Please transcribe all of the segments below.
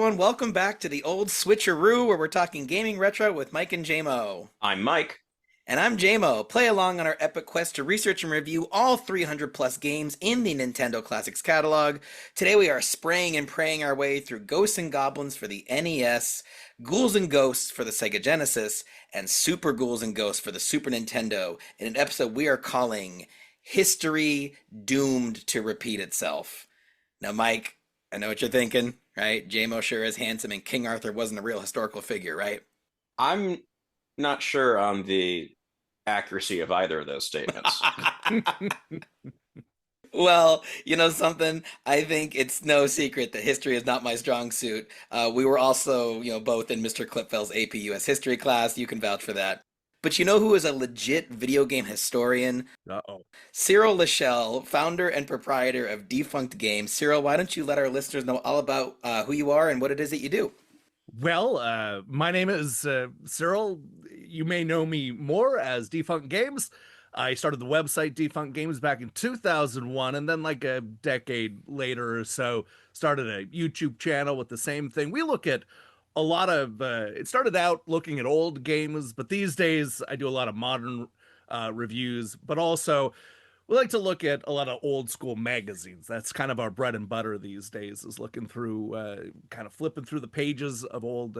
everyone. Welcome back to the Old SwitchAroo, where we're talking gaming retro with Mike and Jaymo. I'm Mike. And I'm Jaymo. Play along on our epic quest to research and review all 300 plus games in the Nintendo Classics catalog. Today we are spraying and praying our way through Ghosts and Goblins for the NES, Ghouls and Ghosts for the Sega Genesis, and Super Ghouls and Ghosts for the Super Nintendo in an episode we are calling History Doomed to Repeat Itself. Now, Mike, I know what you're thinking, right? Jaymo sure is handsome and King Arthur wasn't a real historical figure, right? I'm not sure on the accuracy of either of those statements. Well, you know something? I think it's no secret that history is not my strong suit. We were also, both in Mr. Klipfeld's AP US history class. You can vouch for that. But you know who is a legit video game historian? Uh-oh. Cyril Lachelle, founder and proprietor of Defunct Games. Cyril, why don't you let our listeners know all about who you are and what it is that you do? Well, my name is Cyril. You may know me more as Defunct Games. I started the website Defunct Games back in 2001, and then like a decade later or so, started a YouTube channel with the same thing. We look at a lot of, it started out looking at old games, but these days I do a lot of modern reviews, but also we like to look at a lot of old school magazines. That's kind of our bread and butter these days, is looking through, kind of flipping through the pages of old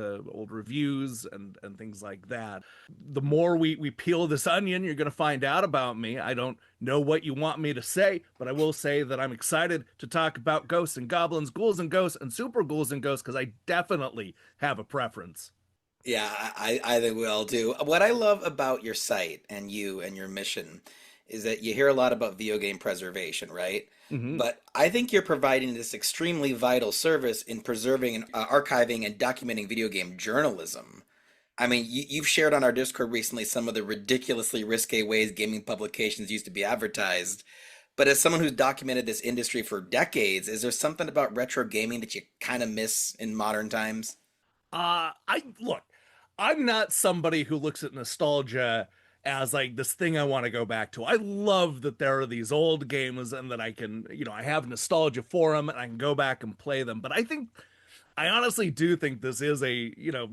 reviews and things like that. The more we peel this onion, you're going to find out about me. I don't know what you want me to say, but I will say that I'm excited to talk about Ghosts and Goblins, Ghouls and Ghosts, and Super Ghouls and Ghosts, because I definitely have a preference. Yeah, I think we all do. What I love about your site and you and your mission is that you hear a lot about video game preservation, right? Hmm. But I think you're providing this extremely vital service in preserving and archiving and documenting video game journalism. I mean, you've shared on our Discord recently some of the ridiculously risque ways gaming publications used to be advertised. But as someone who's documented this industry for decades, is there something about retro gaming that you kind of miss in modern times? I look, I'm not somebody who looks at nostalgia as like this thing I want to go back to. I love that there are these old games and that I can, I have nostalgia for them and I can go back and play them. But I honestly do think this is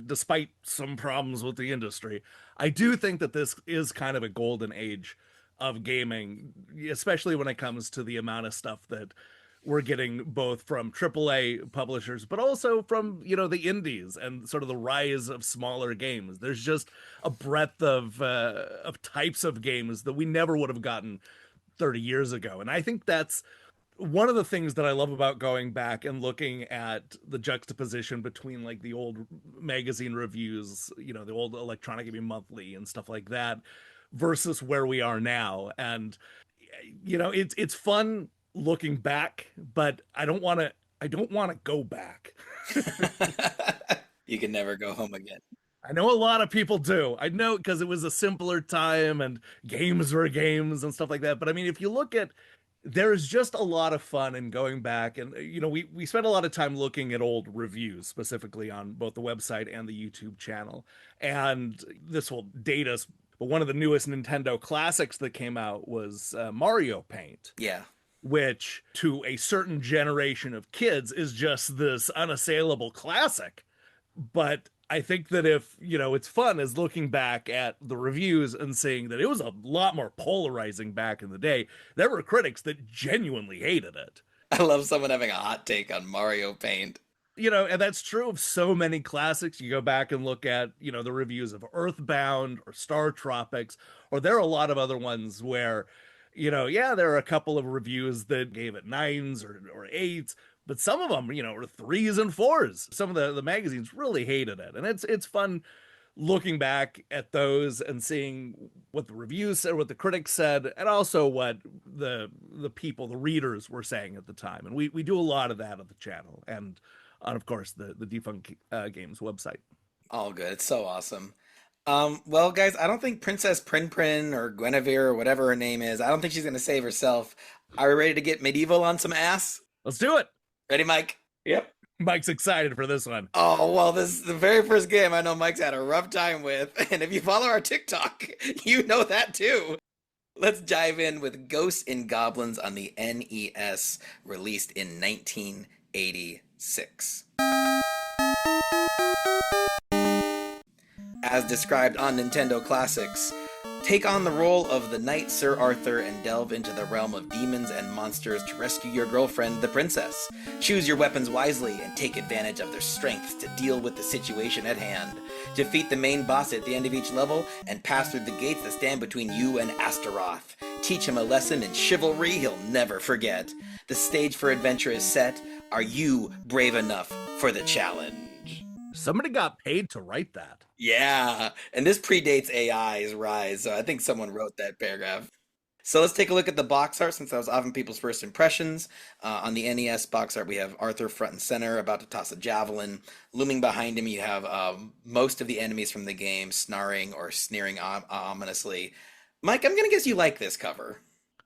despite some problems with the industry, I do think that this is kind of a golden age of gaming, especially when it comes to the amount of stuff that we're getting both from AAA publishers, but also from, the indies and sort of the rise of smaller games. There's just a breadth of types of games that we never would have gotten 30 years ago. And I think that's one of the things that I love about going back and looking at the juxtaposition between like the old magazine reviews, the old Electronic Gaming Monthly and stuff like that versus where we are now. And it's fun looking back, but I don't want to go back. You can never go home again. I know a lot of people do. I know because it was a simpler time and games were games and stuff like that. But I mean, if you look at, there's just a lot of fun in going back. And, we spent a lot of time looking at old reviews, specifically on both the website and the YouTube channel. And this will date us, but one of the newest Nintendo classics that came out was Mario Paint, Yeah. which to a certain generation of kids is just this unassailable classic. But I think that if, it's fun is looking back at the reviews and seeing that it was a lot more polarizing back in the day. There were critics that genuinely hated it. I love someone having a hot take on Mario Paint. And that's true of so many classics. You go back and look at, the reviews of Earthbound or Star Tropics, or there are a lot of other ones where, yeah, there are a couple of reviews that gave it nines or eights, but some of them, were threes and fours. Some of the magazines really hated it. And it's fun looking back at those and seeing what the reviews said, what the critics said, and also what the people, the readers were saying at the time. And we do a lot of that on the channel and on, of course, the Defunct Games website. All good. It's so awesome. Well, guys, I don't think Princess Prin Prin or Guinevere or whatever her name is, I don't think she's going to save herself. Are we ready to get medieval on some ass? Let's do it. Ready, Mike? Yep. Mike's excited for this one. Oh, well, this is the very first game I know Mike's had a rough time with. And if you follow our TikTok, you know that too. Let's dive in with Ghosts and Goblins on the NES, released in 1986. As described on Nintendo Classics, take on the role of the Knight Sir Arthur and delve into the realm of demons and monsters to rescue your girlfriend, the princess. Choose your weapons wisely and take advantage of their strengths to deal with the situation at hand. Defeat the main boss at the end of each level and pass through the gates that stand between you and Astaroth. Teach him a lesson in chivalry he'll never forget. The stage for adventure is set. Are you brave enough for the challenge? Somebody got paid to write that. Yeah, and this predates AI's rise, so I think someone wrote that paragraph. So let's take a look at the box art, since that was often people's first impressions. On the NES box art, we have Arthur front and center, about to toss a javelin. Looming behind him, you have most of the enemies from the game snarling or sneering ominously. Mike, I'm going to guess you like this cover.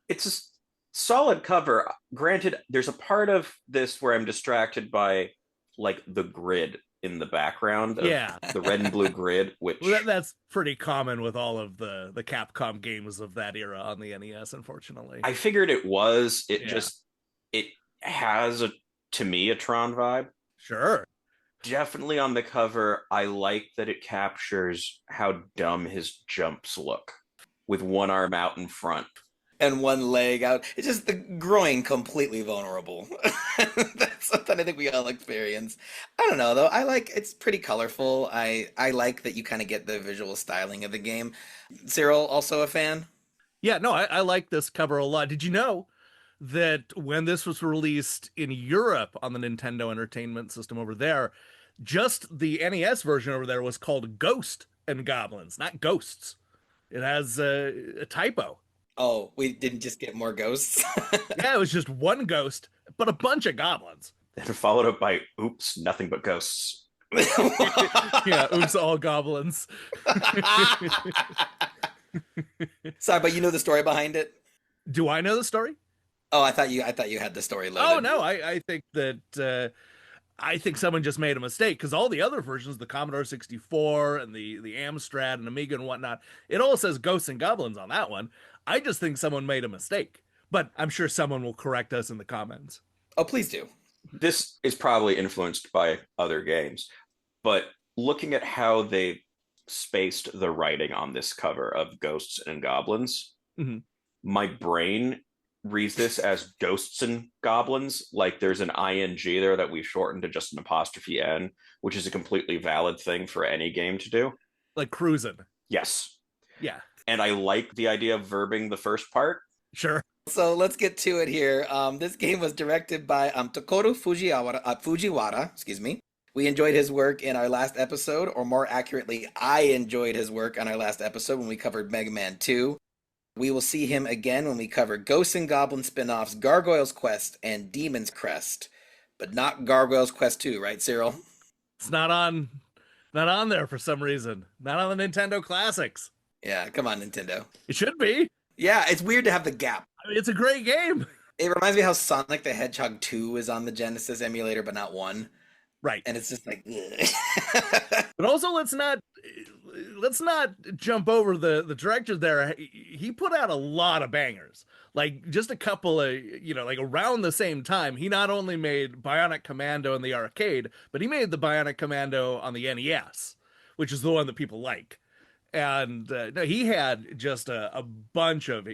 It's a solid cover. Granted, there's a part of this where I'm distracted by like the grid in the background of the red and blue grid, which that's pretty common with all of the Capcom games of that era on the NES, unfortunately. I figured it was. It has to me a Tron vibe. Sure. Definitely on the cover, I like that it captures how dumb his jumps look with one arm out in front. And one leg out. It's just the groin completely vulnerable. That's something I think we all experience. I don't know though. It's pretty colorful. I like that you kind of get the visual styling of the game. Cyril, also a fan? Yeah, no, I like this cover a lot. Did you know that when this was released in Europe on the Nintendo Entertainment System over there, just the NES version over there was called Ghost and Goblins, not Ghosts. It has a typo. Oh, we didn't just get more ghosts? Yeah, it was just one ghost, but a bunch of goblins. And followed up by, oops, nothing but ghosts. Yeah, oops, all goblins. Sorry, but you know the story behind it? Do I know the story? Oh, I thought you had the story loaded. Oh, no, I think that... I think someone just made a mistake, because all the other versions, the Commodore 64 and the Amstrad and Amiga and whatnot, it all says Ghosts and Goblins on that one. I just think someone made a mistake, but I'm sure someone will correct us in the comments. Oh, please do. This is probably influenced by other games, but looking at how they spaced the writing on this cover of Ghosts and Goblins, my brain reads this as Ghosts and Goblins, like there's an ing there that we shortened to just an apostrophe n, which is a completely valid thing for any game to do. Like cruising. Yes. Yeah. And I like the idea of verbing the first part. Sure. So let's get to it here. This game was directed by Takeru Fujiwara. Excuse me. We enjoyed his work in our last episode, or more accurately, I enjoyed his work on our last episode when we covered Mega Man 2. We will see him again when we cover Ghosts and Goblin spin-offs, Gargoyle's Quest, and Demon's Crest. But not Gargoyle's Quest 2, right, Cyril? It's not on there for some reason. Not on the Nintendo Classics. Yeah, come on, Nintendo. It should be. Yeah, it's weird to have the gap. I mean, it's a great game. It reminds me how Sonic the Hedgehog 2 is on the Genesis emulator, but not 1. Right. And it's just like... But also, let's not jump over the director there. He put out a lot of bangers. Like, just a couple of, like around the same time, he not only made Bionic Commando in the arcade, but he made the Bionic Commando on the NES, which is the one that people like. And no, he had just a bunch of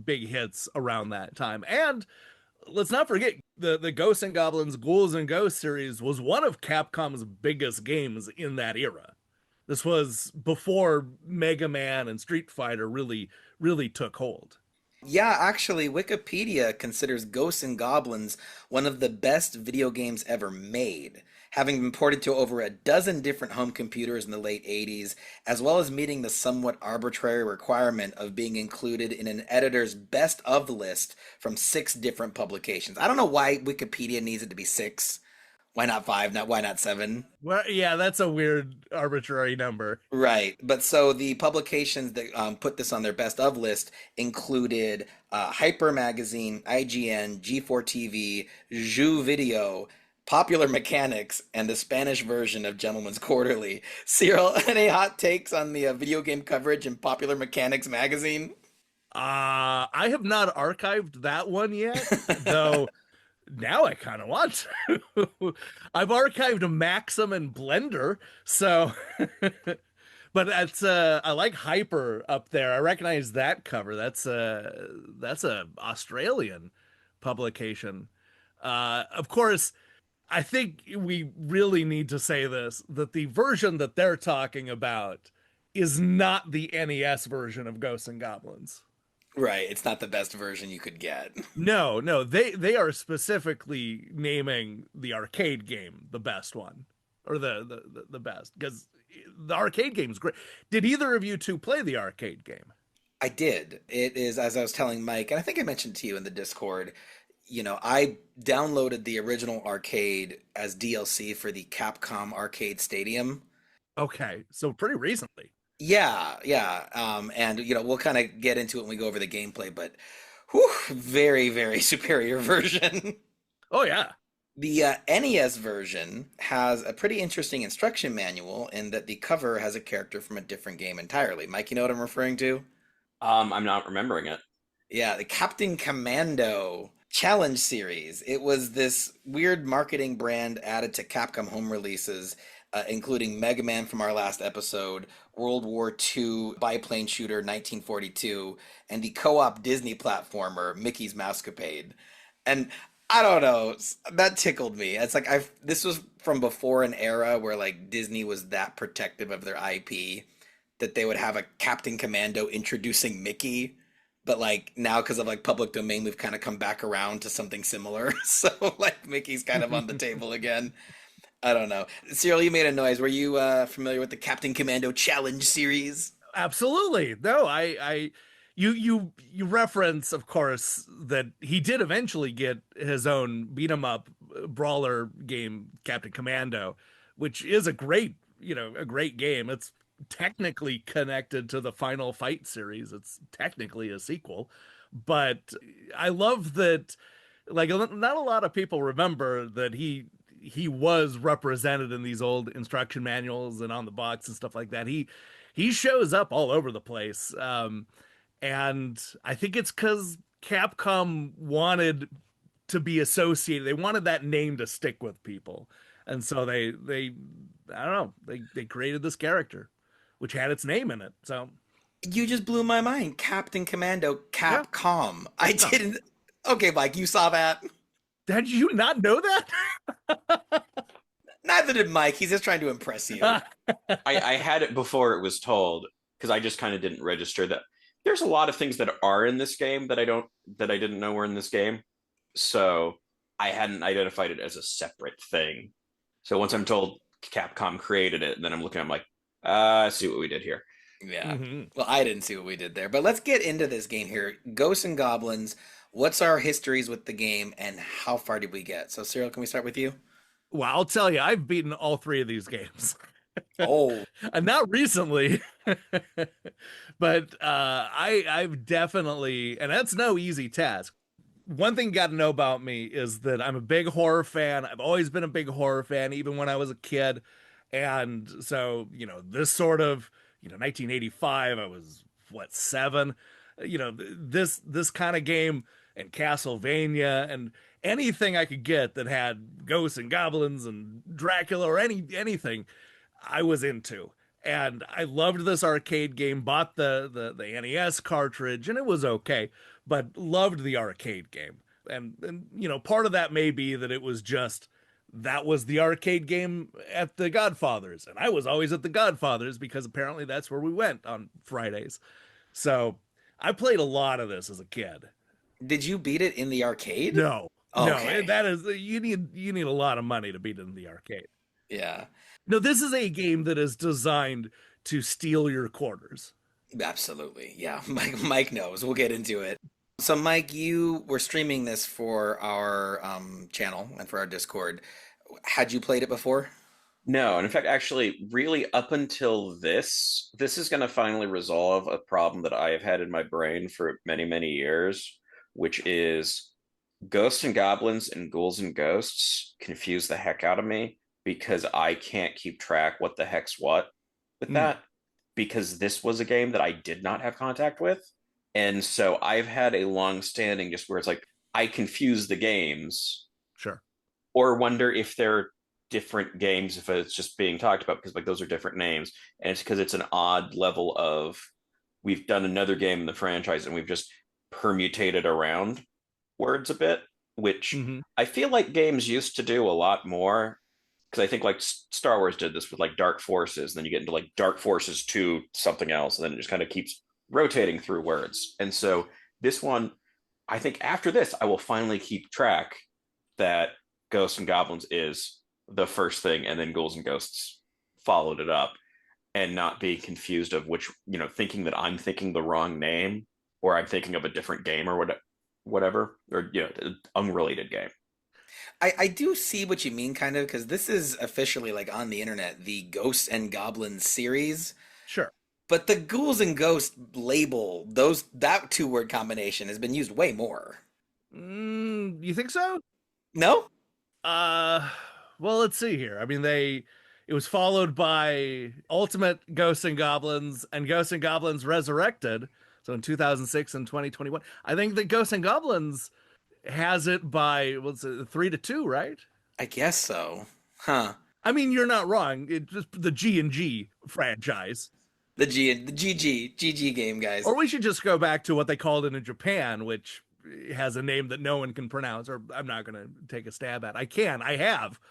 big hits around that time. And let's not forget, the Ghosts and Goblins, Ghouls and Ghosts series was one of Capcom's biggest games in that era. This was before Mega Man and Street Fighter really took hold. Yeah, actually, Wikipedia considers Ghosts and Goblins one of the best video games ever made, having been ported to over a dozen different home computers in the late 80s, as well as meeting the somewhat arbitrary requirement of being included in an editor's best of list from 6 different publications. I don't know why Wikipedia needs it to be 6. Why not 5? Why not 7? Well, yeah, that's a weird arbitrary number. Right. But so the publications that put this on their best of list included Hyper Magazine, IGN, G4 TV, Jeux Video, Popular Mechanics, and the Spanish version of Gentleman's Quarterly. Cyril, any hot takes on the video game coverage in Popular Mechanics magazine? I have not archived that one yet, though. Now I kind of want to. I've archived a Maxim and Blender, so but that's I like Hyper up there. I recognize that cover. That's a Australian publication. Of course, I think we really need to say this that the version that they're talking about is not the NES version of Ghosts and Goblins. Right, it's not the best version you could get. No, no, they are specifically naming the arcade game the best one, or the best, because the arcade game is great. Did either of you two play the arcade game? I did. It is, as I was telling Mike, and I think I mentioned to you in the Discord, I downloaded the original arcade as DLC for the Capcom Arcade Stadium. Okay, so pretty recently. Yeah, yeah. And we'll kind of get into it when we go over the gameplay, but whew, very, very superior version. Oh yeah. The NES version has a pretty interesting instruction manual in that the cover has a character from a different game entirely. Mike, you know what I'm referring to? I'm not remembering it. Yeah, the Captain Commando Challenge Series. It was this weird marketing brand added to Capcom home releases, including Mega Man from our last episode, World War II biplane shooter 1942, and the co-op Disney platformer Mickey's Mousecapade. And I don't know, that tickled me. It's like this was from before an era where like Disney was that protective of their IP that they would have a Captain Commando introducing Mickey. But like now, because of like public domain, we've kind of come back around to something similar. So like Mickey's kind of on the table again. I don't know. Cyril, you made a noise. Were you familiar with the Captain Commando Challenge Series? Absolutely. No, you reference, of course, that he did eventually get his own beat 'em up brawler game, Captain Commando, which is a great game. It's technically connected to the Final Fight series. It's technically a sequel, but I love that. Like, not a lot of people remember that he was represented in these old instruction manuals and on the box and stuff like that. He shows up all over the place. And I think it's because Capcom wanted to be associated. They wanted that name to stick with people. And so they I don't know, they created this character, which had its name in it. So You just blew my mind. Captain Commando yeah. Capcom. I didn't. Okay, Mike, you saw that? Did you not know that? Neither did Mike. He's just trying to impress you. I had it before it was told because I just kind of didn't register that there's a lot of things that are in this game that I didn't know were in this game. So I hadn't identified it as a separate thing. So once I'm told Capcom created it, and then I'm looking, I'm like, I see what we did here. Yeah. Well, I didn't see what we did there. But let's get into this game here. Ghosts and Goblins. What's our histories with the game and how far did we get? So, Cyril, can we start with you? Well, I'll tell you, I've beaten all three of these games. Oh, And not recently, but I've definitely, and that's no easy task. One thing you got to know about me is that I'm a big horror fan. I've always been a big horror fan, even when I was a kid. And so, this sort of, 1985, I was what, 7? This kind of game and Castlevania and anything I could get that had ghosts and goblins and Dracula or anything I was into. And I loved this arcade game, bought the NES cartridge, and it was okay, but loved the arcade game. And part of that may be that it was just that was the arcade game at the Godfathers, and I was always at the Godfathers because apparently that's where we went on Fridays. So I played a lot of this as a kid. did you beat it in the arcade? No, no, Okay. that is you need a lot of money to beat it in the arcade. Yeah, No, this is a game that is designed to steal your quarters. absolutely. Yeah, Mike knows. We'll get into it. So, Mike, you were streaming this for our channel and for our Discord. Had you played it before? No, and in fact, actually, really up until this is going to finally resolve a problem that I have had in my brain for many, many years, which is Ghosts and Goblins and Ghouls and Ghosts confuse the heck out of me because I can't keep track what the heck's what with that because this was a game that I did not have contact with. And so I've had a long standing just where it's like I confuse the games or wonder if they're different games, if it's just being talked about because like those are different names, and it's because it's an odd level of we've done another game in the franchise and we've just permutated around words a bit, which I feel like games used to do a lot more. Because I think like Star Wars did this with like Dark Forces, and then you get into like Dark Forces 2 something else, and then it just kind of keeps rotating through words. And so this one, I think after this, I will finally keep track that Ghosts and Goblins is the first thing, and then Ghouls and Ghosts followed it up, and not be confused of which, thinking that I'm thinking the wrong name or I'm thinking of a different game or whatever, or unrelated game. I do see what you mean, kind of, because this is officially, like, on the internet, the Ghosts and Goblins series. Sure. But the Ghouls and Ghosts label, that two-word combination has been used way more. You think so? No? Well, let's see here. I mean, it was followed by Ultimate Ghosts and Goblins and Ghosts and Goblins Resurrected. So in 2006 and 2021, I think that Ghosts and Goblins has it by, what's it, 3-2, right? I guess so. Huh. I mean, you're not wrong. It's just the G&G franchise. The GG game, guys. Or we should just go back to what they called it in Japan, which has a name that no one can pronounce, or I'm not going to take a stab at. I have.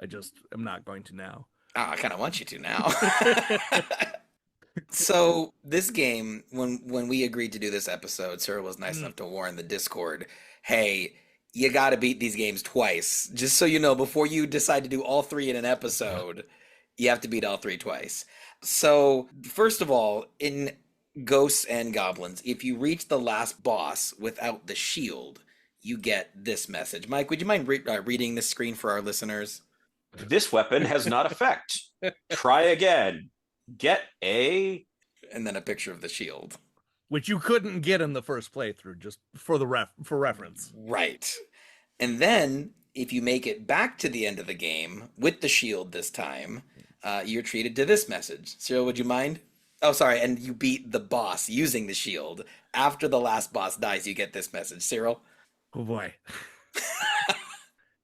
I just am not going to now. Oh, I kind of want you to now. So this game, when we agreed to do this episode, Cyril was nice enough to warn the Discord, hey, you got to beat these games twice. Just so you know, before you decide to do all three in an episode, you have to beat all three twice. So first of all, in Ghosts and Goblins, if you reach the last boss without the shield, you get this message. Mike, would you mind reading this screen for our listeners? This weapon has not effect. Try again. Get a... And then a picture of the shield. Which you couldn't get in the first playthrough, just for for reference. Right. And then, if you make it back to the end of the game, with the shield this time, you're treated to this message. Cyril, would you mind? Oh, sorry, and you beat the boss using the shield. After the last boss dies, you get this message. Cyril? Oh boy.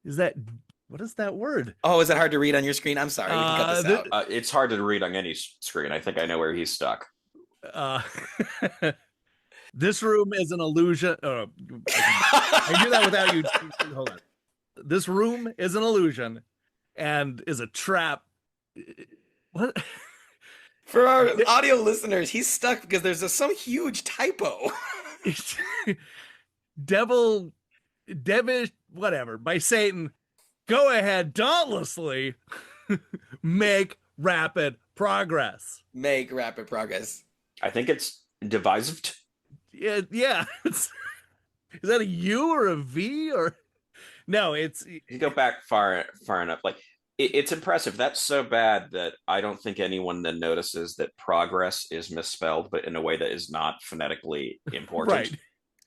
What is that word? Oh, is it hard to read on your screen? I'm sorry, we can cut this out. It's hard to read on any screen. I think I know where he's stuck. This room is an illusion. Oh, I do that without you. Hold on. This room is an illusion and is a trap. What? For our audio listeners, he's stuck because there's some huge typo. Devilish, whatever, by Satan. Go ahead, dauntlessly make rapid progress. Make rapid progress. I think it's devised. Yeah. Is that a U or a V or no? It's you go back far enough. Like it's impressive. That's so bad that I don't think anyone then notices that progress is misspelled, but in a way that is not phonetically important. Right.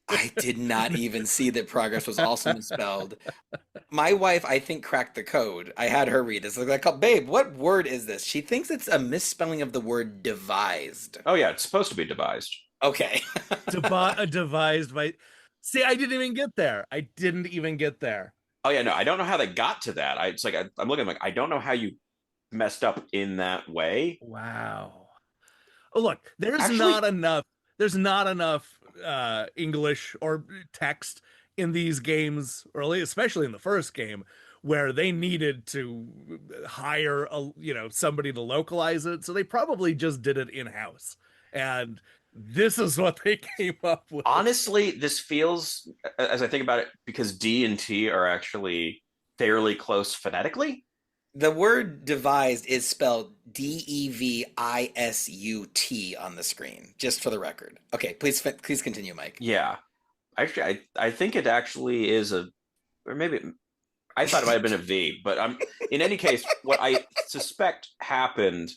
I did not even see that progress was also misspelled. My wife, I think, cracked the code. I had her read this. Like, babe, what word is this? She thinks it's a misspelling of the word devised. Oh, yeah, it's supposed to be devised. Okay. Devised by... See, I didn't even get there. Oh, yeah, no, I don't know how they got to that. I'm looking like, I don't know how you messed up in that way. Wow. Oh, look, there's not enough English or text in these games, or especially in the first game, where they needed to hire somebody to localize it. So they probably just did it in-house. And this is what they came up with. Honestly, this feels, as I think about it, because D and T are actually fairly close phonetically. The word devised is spelled Devisut on the screen, just for the record. Okay, please continue, Mike. Yeah. Actually, I think it actually is or maybe I thought it might have been a V, but in any case, what I suspect happened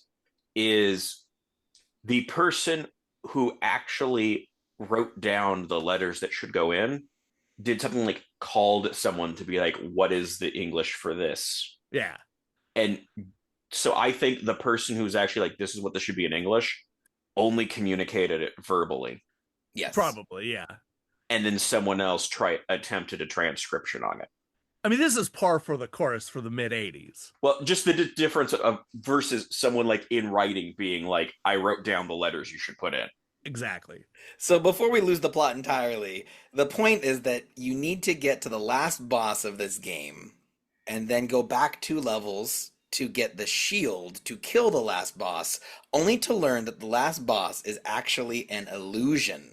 is the person who actually wrote down the letters that should go in did something like called someone to be like, what is the English for this? Yeah. And so I think the person who's actually like, this is what this should be in English, only communicated it verbally. Yes. Probably, yeah. And then someone else attempted a transcription on it. I mean, this is par for the course for the mid 80s. Well, just the difference of versus someone like in writing being like, I wrote down the letters you should put in. Exactly. So before we lose the plot entirely, the point is that you need to get to the last boss of this game and then go back 2 levels to get the shield to kill the last boss, only to learn that the last boss is actually an illusion.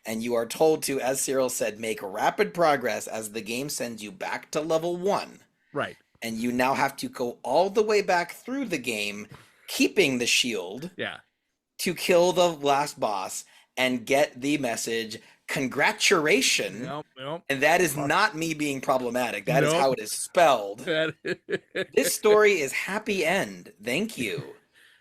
And you are told to, as Cyril said, make rapid progress as the game sends you back to level 1. Right. And you now have to go all the way back through the game, keeping the shield. Yeah. To kill the last boss and get the message, congratulations. Nope. And that is not me being problematic. That is Nope. how it is spelled. This story is happy end. Thank you.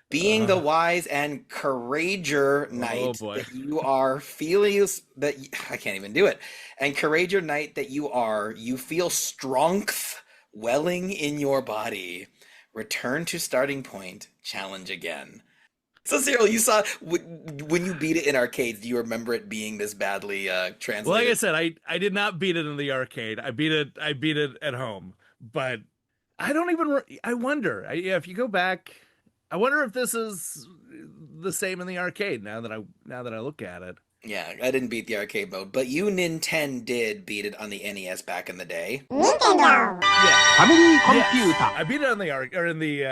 Being the wise and courageous knight that you are, I can't even do it. And courageous knight that you are, you feel strength welling in your body. Return to starting point. Challenge again. So, Cyril, you saw when you beat it in arcades. Do you remember it being this badly translated? Well, like I said, I did not beat it in the arcade. I beat it at home. But I don't even. I wonder. If you go back, I wonder if this is the same in the arcade. Now that I look at it. Yeah, I didn't beat the arcade mode, but you NintenDON'T did beat it on the NES back in the day. Nintendo. Yeah. Family computer. Yes. I beat it on the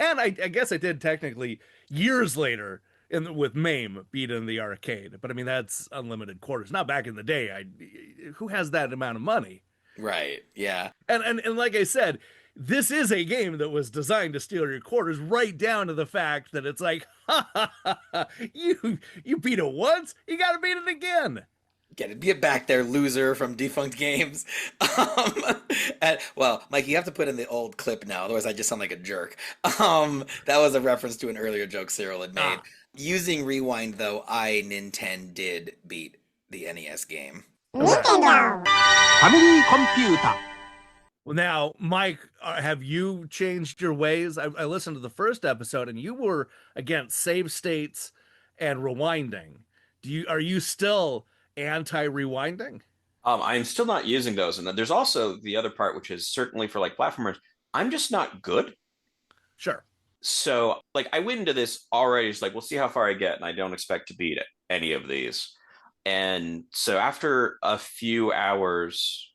and I guess I did technically years later with MAME beat it in the arcade. But I mean that's unlimited quarters. Not back in the day. Who has that amount of money? Right. Yeah. And like I said, this is a game that was designed to steal your quarters, right down to the fact that it's like, you beat it once, you got to beat it again. Get back there, loser from Defunct Games. Well, Mike, you have to put in the old clip now, otherwise I just sound like a jerk. That was a reference to an earlier joke Cyril had made. Using Rewind, though, NintenDON'T did beat the NES game. Nintendo. Family computer. Well, now, Mike, have you changed your ways? I listened to the first episode, and you were against save states and rewinding. Are you still anti-rewinding? I'm still not using those, and there's also the other part, which is certainly for like platformers. I'm just not good. Sure. So, like, I went into this already. It's like, we'll see how far I get, and I don't expect to beat any of these. And so, after a few hours,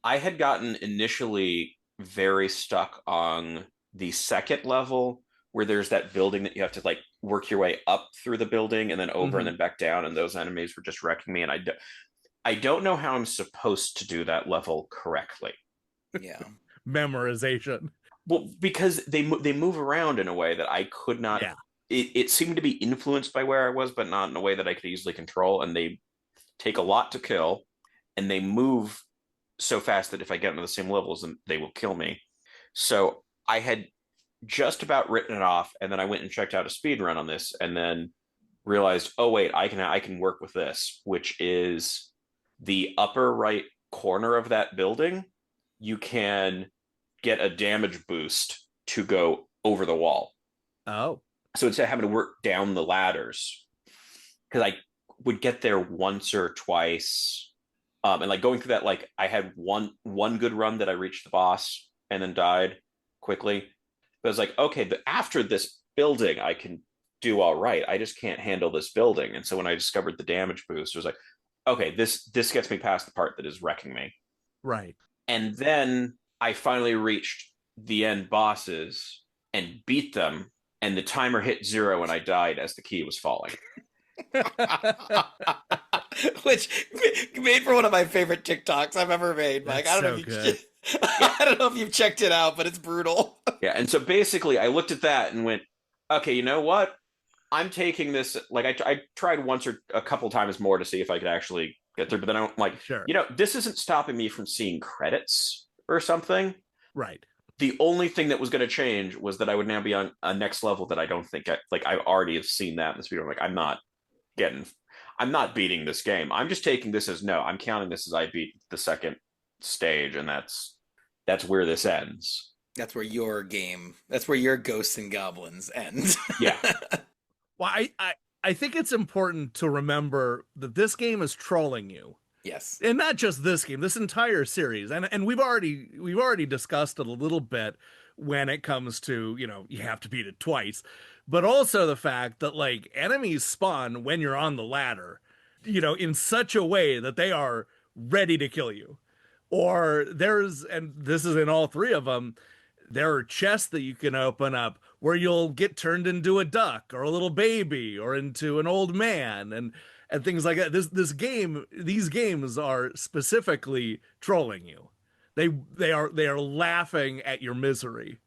I had gotten initially very stuck on the second level where there's that building that you have to like work your way up through the building and then over and then back down, and those enemies were just wrecking me, and I don't know how I'm supposed to do that level correctly. Yeah. Memorization. Well, because they move around in a way that I could not. Yeah. It seemed to be influenced by where I was, but not in a way that I could easily control, and they take a lot to kill, and they move so fast that if I get into the same levels, then they will kill me. So I had just about written it off, and then I went and checked out a speed run on this, and then realized, oh wait, I can work with this, which is the upper right corner of that building. You can get a damage boost to go over the wall. Oh. So instead of having to work down the ladders, because I would get there once or twice. And like going through that, like I had one good run that I reached the boss and then died quickly. But I was like, okay, but after this building, I can do all right. I just can't handle this building. And so when I discovered the damage boost, I was like, okay, this gets me past the part that is wrecking me. Right. And then I finally reached the end bosses and beat them. And the timer hit 0 and I died as the key was falling. Which made for one of my favorite TikToks I've ever made, Mike. I don't know if you've checked it out, but it's brutal. Yeah, and so basically I looked at that and went, okay, you know what? I'm taking this, like I tried once or a couple times more to see if I could actually get through, but then I'm like, sure, this isn't stopping me from seeing credits or something. Right. The only thing that was going to change was that I would now be on a next level that I don't think I already have seen that in the speedrun. Like I'm not beating this game. I'm just taking this as I'm counting this as I beat the second stage, and that's where this ends. That's where your Ghosts and Goblins ends. Yeah. Well, I think it's important to remember that this game is trolling you. Yes. And not just this game, this entire series. And we've already discussed it a little bit when it comes to, you have to beat it twice, but also the fact that like enemies spawn when you're on the ladder, in such a way that they are ready to kill you. Or and this is in all three of them, there are chests that you can open up where you'll get turned into a duck or a little baby or into an old man and things like that. These games are specifically trolling you. They are laughing at your misery.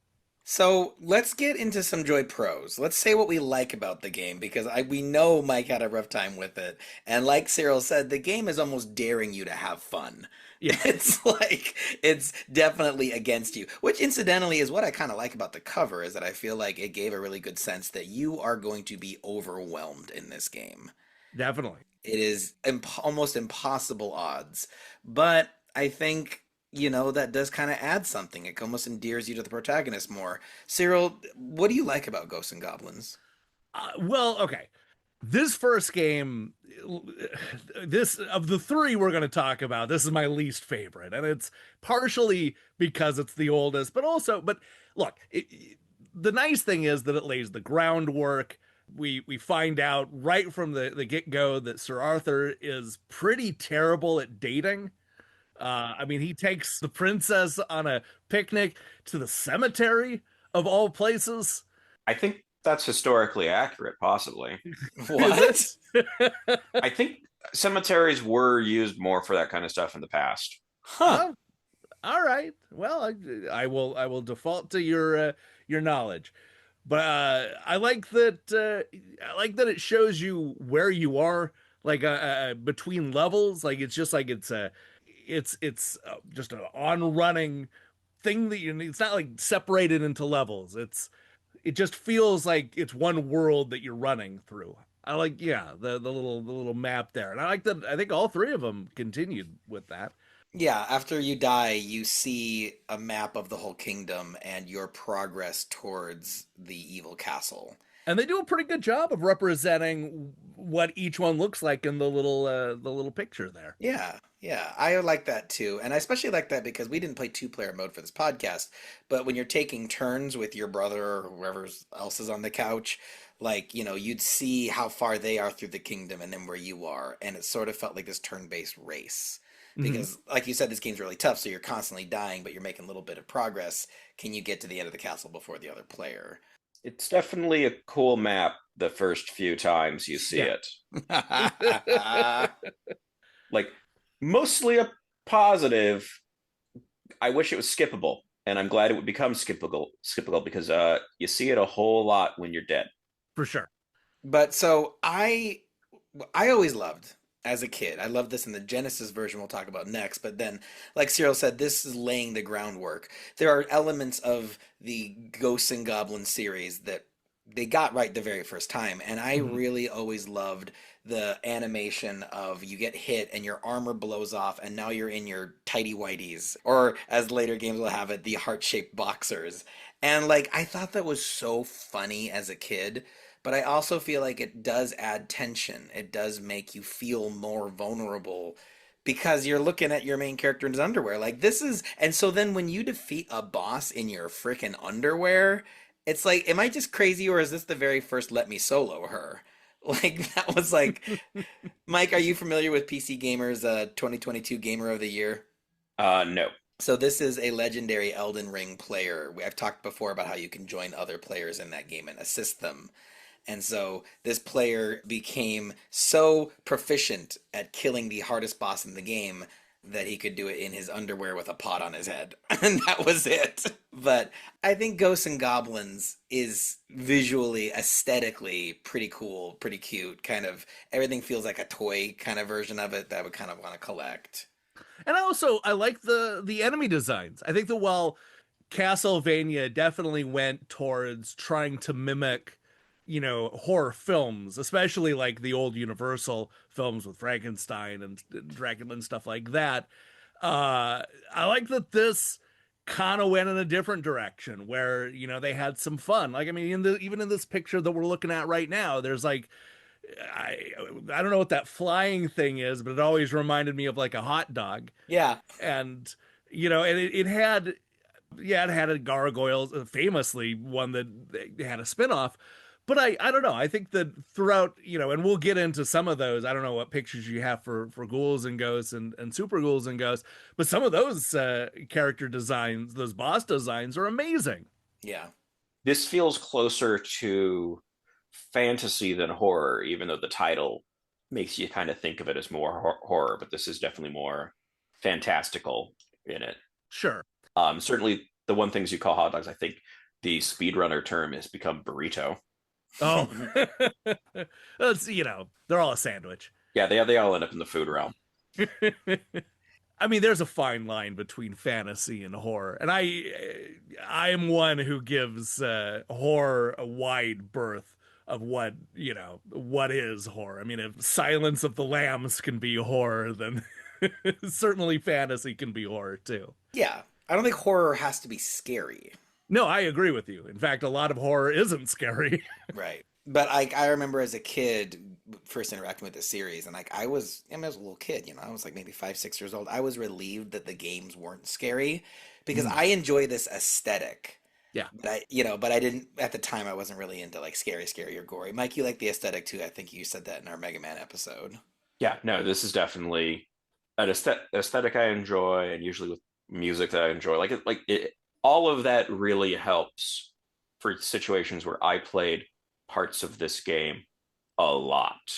So let's get into some Joy Pros. Let's say what we like about the game because we know Mike had a rough time with it. And like Cyril said, the game is almost daring you to have fun. Yeah. It's like it's definitely against you, which incidentally is what I kind of like about the cover is that I feel like it gave a really good sense that you are going to be overwhelmed in this game. Definitely. It is almost impossible odds. But I think, that does kind of add something. It almost endears you to the protagonist more. Cyril, what do you like about Ghosts and Goblins? Well, okay. This first game, this of the three we're going to talk about, this is my least favorite. And it's partially because it's the oldest, but look, the nice thing is that it lays the groundwork. We find out right from the get-go that Sir Arthur is pretty terrible at dating. I mean, he takes the princess on a picnic to the cemetery of all places. I think that's historically accurate, possibly. What? I think cemeteries were used more for that kind of stuff in the past. Huh. Oh, all right. Well, I will default to your knowledge. But I like that it shows you where you are, like between levels. Like it's just like it's just an on running thing that it's not like separated into levels. It just feels like it's one world that you're running through. I like the little map there, and I like that. I think all three of them continued with that. Yeah, after you die, you see a map of the whole kingdom and your progress towards the evil castle. And they do a pretty good job of representing what each one looks like in the little picture there. Yeah, yeah, I like that too. And I especially like that because we didn't play two-player mode for this podcast, but when you're taking turns with your brother or whoever else is on the couch, like, you'd see how far they are through the kingdom and then where you are, and it sort of felt like this turn-based race. Because, like you said, this game's really tough, so you're constantly dying, but you're making a little bit of progress. Can you get to the end of the castle before the other player? It's definitely a cool map the first few times you see it. Like, mostly a positive. I wish it was skippable, and I'm glad it would become skippable because you see it a whole lot when you're dead. For sure. But so I always loved as a kid. I loved this in the Genesis version we'll talk about next, but then like Cyril said, this is laying the groundwork. There are elements of the Ghosts and Goblins series that they got right the very first time, and I really always loved the animation of you get hit and your armor blows off and now you're in your tighty whities, or as later games will have it, the heart-shaped boxers. And like I thought that was so funny as a kid. But I also feel like it does add tension. It does make you feel more vulnerable because you're looking at your main character in his underwear. Like this is, and so then when you defeat a boss in your freaking underwear, it's like, am I just crazy or is this the very first Let Me Solo Her? Like that was like, Mike, are you familiar with PC Gamer's 2022 Gamer of the Year? No. So this is a legendary Elden Ring player. I've talked before about how you can join other players in that game and assist them. And so this player became so proficient at killing the hardest boss in the game that he could do it in his underwear with a pot on his head. And that was it. But I think Ghosts and Goblins is visually, aesthetically pretty cool, pretty cute. Kind of everything feels like a toy kind of version of it that I would kind of want to collect. And I like the enemy designs. I think that while Castlevania definitely went towards trying to mimic horror films, especially like the old Universal films with Frankenstein and Dracula and stuff like that. I like that this kind of went in a different direction where, they had some fun. Like, I mean, even in this picture that we're looking at right now, there's like, I I don't know what that flying thing is, but it always reminded me of like a hot dog. Yeah. And and it had, yeah, it had a gargoyles, famously one that they had a spin-off. But I don't know. I think that throughout, and we'll get into some of those. I don't know what pictures you have for ghouls and ghosts and super ghouls and ghosts, but some of those character designs, those boss designs, are amazing. Yeah. This feels closer to fantasy than horror, even though the title makes you kind of think of it as more horror, but this is definitely more fantastical in it. Sure. Certainly the one things you call hot dogs, I think the speedrunner term has become burrito. Oh, that's, they're all a sandwich. Yeah, they all end up in the food realm. I mean, there's a fine line between fantasy and horror, and I am one who gives horror a wide berth of what is horror. I mean, if Silence of the Lambs can be horror, then certainly fantasy can be horror too. Yeah. I don't think horror has to be scary. No, I agree with you. In fact, a lot of horror isn't scary. Right. But I remember as a kid first interacting with the series, and I was a little kid, I was like maybe 5, 6 years old. I was relieved that the games weren't scary because I enjoy this aesthetic. Yeah. But I didn't at the time. I wasn't really into like scary or gory. Mike, you like the aesthetic too. I think you said that in our Mega Man episode. Yeah, no, this is definitely an aesthetic I enjoy, and usually with music that I enjoy. All of that really helps for situations where I played parts of this game a lot.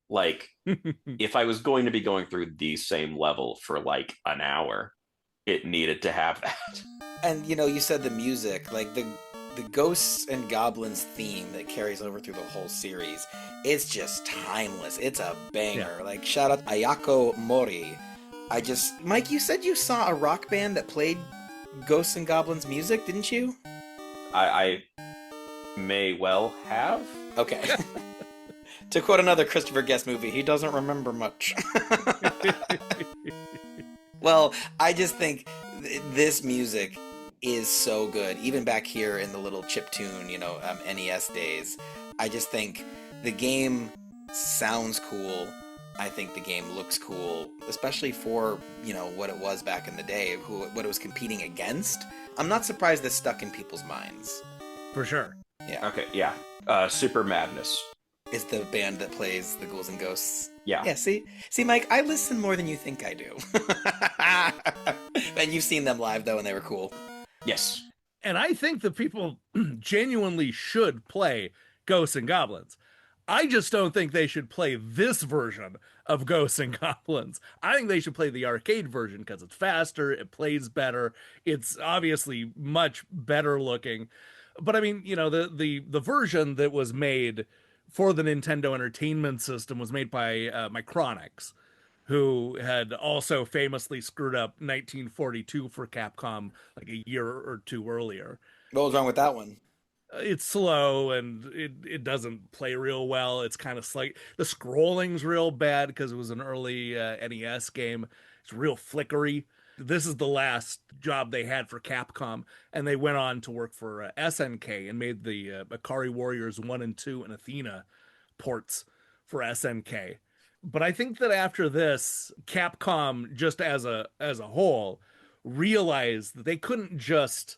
Like, if I was going to be going through the same level for like an hour, it needed to have that. And you said the music, like the Ghosts and Goblins theme that carries over through the whole series, it's just timeless. It's a banger. Yeah. Like, shout out Ayako Mori. Mike, you said you saw a rock band that played Ghosts and Goblins music, didn't you? I may well have. Okay. To quote another Christopher Guest movie, he doesn't remember much. Well, I just think this music is so good. Even back here in the little chiptune, NES days, I just think the game sounds cool. I think the game looks cool, especially for, what it was back in the day, what it was competing against. I'm not surprised this stuck in people's minds. For sure. Yeah. Okay, yeah. Super Madness. Is the band that plays the Ghouls and Ghosts. Yeah. Yeah, see, Mike, I listen more than you think I do. And you've seen them live, though, and they were cool. Yes. And I think that people genuinely should play Ghosts and Goblins. I just don't think they should play this version of Ghosts and Goblins. I think they should play the arcade version because it's faster, it plays better, it's obviously much better looking. But I mean, the version that was made for the Nintendo Entertainment System was made by Micronix, who had also famously screwed up 1942 for Capcom like a year or two earlier. What was wrong with that one? It's slow and it doesn't play real well. It's kind of slight. The scrolling's real bad because it was an early NES game. It's real flickery. This is the last job they had for Capcom, and they went on to work for SNK and made the Ikari Warriors 1 and 2 and Athena ports for SNK. But I think that after this, Capcom, just as a whole, realized that they couldn't just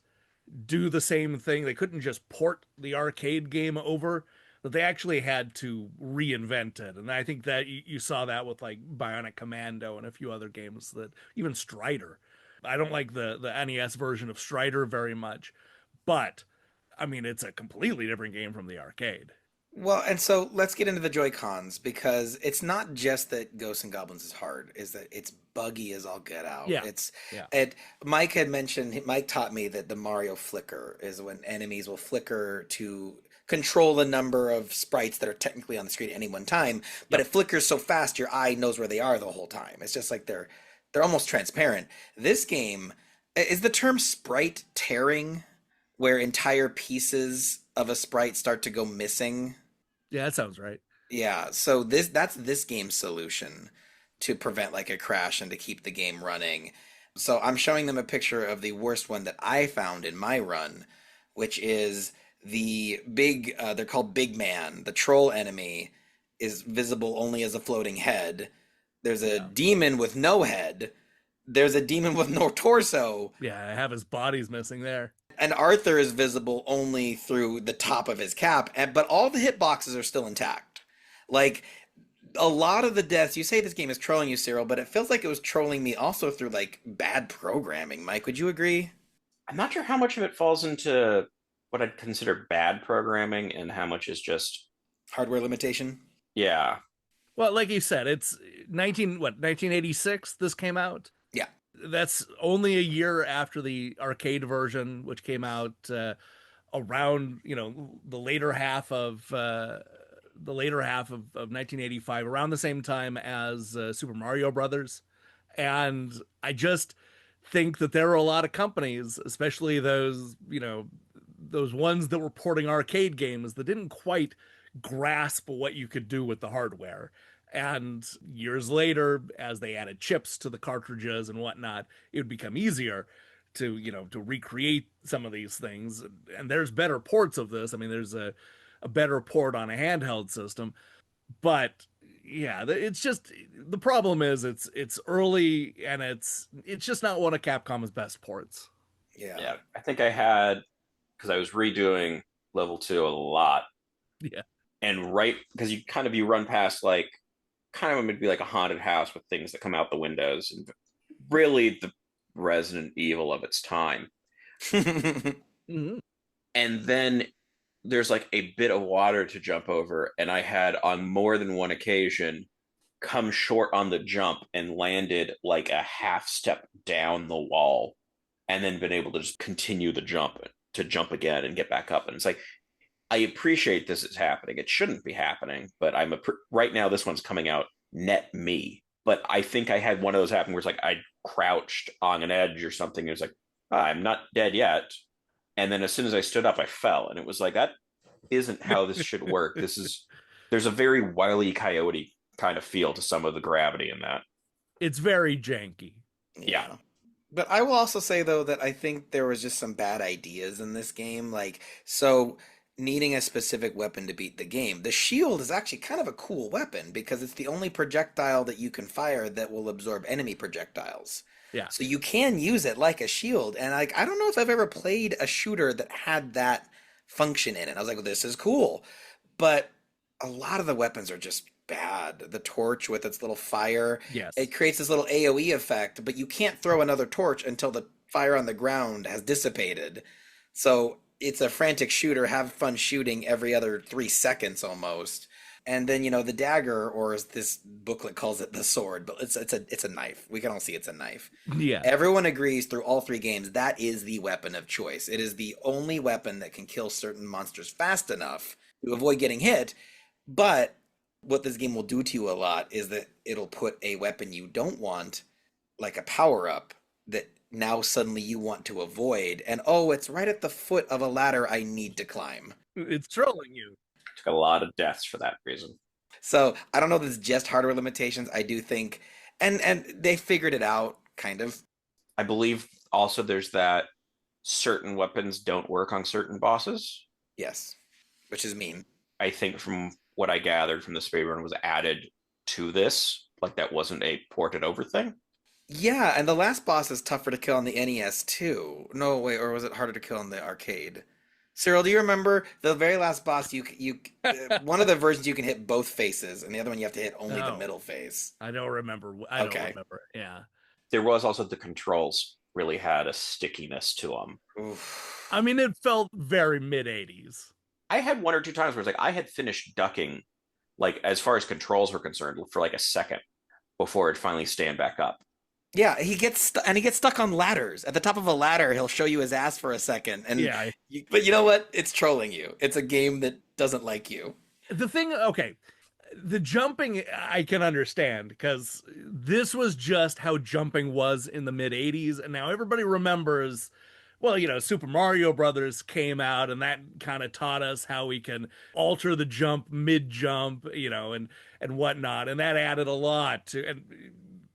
do the same thing. They couldn't just port the arcade game over, that they actually had to reinvent it. And I think that you saw that with like Bionic Commando and a few other games, that even Strider. I don't like the NES version of Strider very much, but I mean, it's a completely different game from the arcade. Well, and so let's get into the Joy-Cons, because it's not just that Ghosts and Goblins is hard, is that it's buggy as all get out. Yeah. Mike taught me that the Mario flicker is when enemies will flicker to control the number of sprites that are technically on the screen at any one time, but it flickers so fast your eye knows where they are the whole time. It's just like they're almost transparent. This game, is the term sprite tearing, where entire pieces of a sprite start to go missing? Yeah, that sounds right. Yeah, so that's this game's solution to prevent like a crash and to keep the game running. So I'm showing them a picture of the worst one that I found in my run, which is the big, they're called Big Man, the troll enemy, is visible only as a floating head. There's a demon with no head. There's a demon with no torso. Yeah, I have his body's missing there. And Arthur is visible only through the top of his cap, but all the hitboxes are still intact. Like, a lot of the deaths, you say this game is trolling you, Cyril, but it feels like it was trolling me also through, like, bad programming. Mike, would you agree? I'm not sure how much of it falls into what I'd consider bad programming and how much is just Hardware limitation? yeah. Well, like you said, it's 1986 this came out? Yeah. That's only a year after the arcade version, which came out around, the later half of 1985, around the same time as Super Mario Brothers. And I just think that there are a lot of companies, especially those ones that were porting arcade games, that didn't quite grasp what you could do with the hardware. And years later, as they added chips to the cartridges and whatnot, it would become easier to recreate some of these things. And there's better ports of this. I mean, there's a better port on a handheld system, but yeah, it's just, the problem is it's early, and it's just not one of Capcom's best ports. Yeah. I think I had, because I was redoing level 2 a lot. Yeah. And because you run past like kind of maybe like a haunted house with things that come out the windows, and really the Resident Evil of its time. Mm-hmm. And then there's like a bit of water to jump over, and I had on more than one occasion come short on the jump and landed like a half step down the wall, and then been able to just continue the jump again and get back up. And it's like, I appreciate this is happening. It shouldn't be happening, but right now this one's coming out net me. But I think I had one of those happen where it's like I crouched on an edge or something. It was like, I'm not dead yet. And then as soon as I stood up, I fell. And it was like, that isn't how this should work. There's a very Wile E. Coyote kind of feel to some of the gravity in that. It's very janky. Yeah. But I will also say, though, that I think there was just some bad ideas in this game. Like, so needing a specific weapon to beat the game. The shield is actually kind of a cool weapon because it's the only projectile that you can fire that will absorb enemy projectiles. Yeah. So you can use it like a shield. And like, I don't know if I've ever played a shooter that had that function in it. I was like, well, this is cool. But a lot of the weapons are just bad. The torch with its little fire. Yes. It creates this little AoE effect, but you can't throw another torch until the fire on the ground has dissipated. So it's a frantic shooter, have fun shooting every other 3 seconds almost. And then, the dagger, or as this booklet calls it, the sword, but it's a knife. We can all see it's a knife. Yeah. Everyone agrees through all 3 games that is the weapon of choice. It is the only weapon that can kill certain monsters fast enough to avoid getting hit. But what this game will do to you a lot is that it'll put a weapon you don't want, like a power-up, that now suddenly you want to avoid, and it's right at the foot of a ladder I need to climb. It's trolling you. Took a lot of deaths for that reason. So I don't know if this is just hardware limitations. I do think, and they figured it out, kind of. I believe also there's that certain weapons don't work on certain bosses. Yes, which is mean. I think from what I gathered from the speedrun was added to this, like that wasn't a ported over thing. Yeah, and the last boss is tougher to kill on the NES too. No, wait, or was it harder to kill on the arcade? Cyril, do you remember the very last boss? You one of the versions you can hit both faces, and the other one you have to hit only the middle face. I don't remember. I don't remember. Yeah. There was also the controls really had a stickiness to them. Oof. I mean, it felt very mid-'80s. I had 1 or 2 times where it's like I had finished ducking, like as far as controls were concerned, for like a second before it finally stand back up. Yeah, he gets stuck on ladders. At the top of a ladder, he'll show you his ass for a second. And yeah, but you know what? It's trolling you. It's a game that doesn't like you. The thing, okay, the jumping I can understand because this was just how jumping was in the mid-'80s, and now everybody remembers. Well, Super Mario Brothers came out, and that kind of taught us how we can alter the jump mid-jump, and whatnot, and that added a lot to.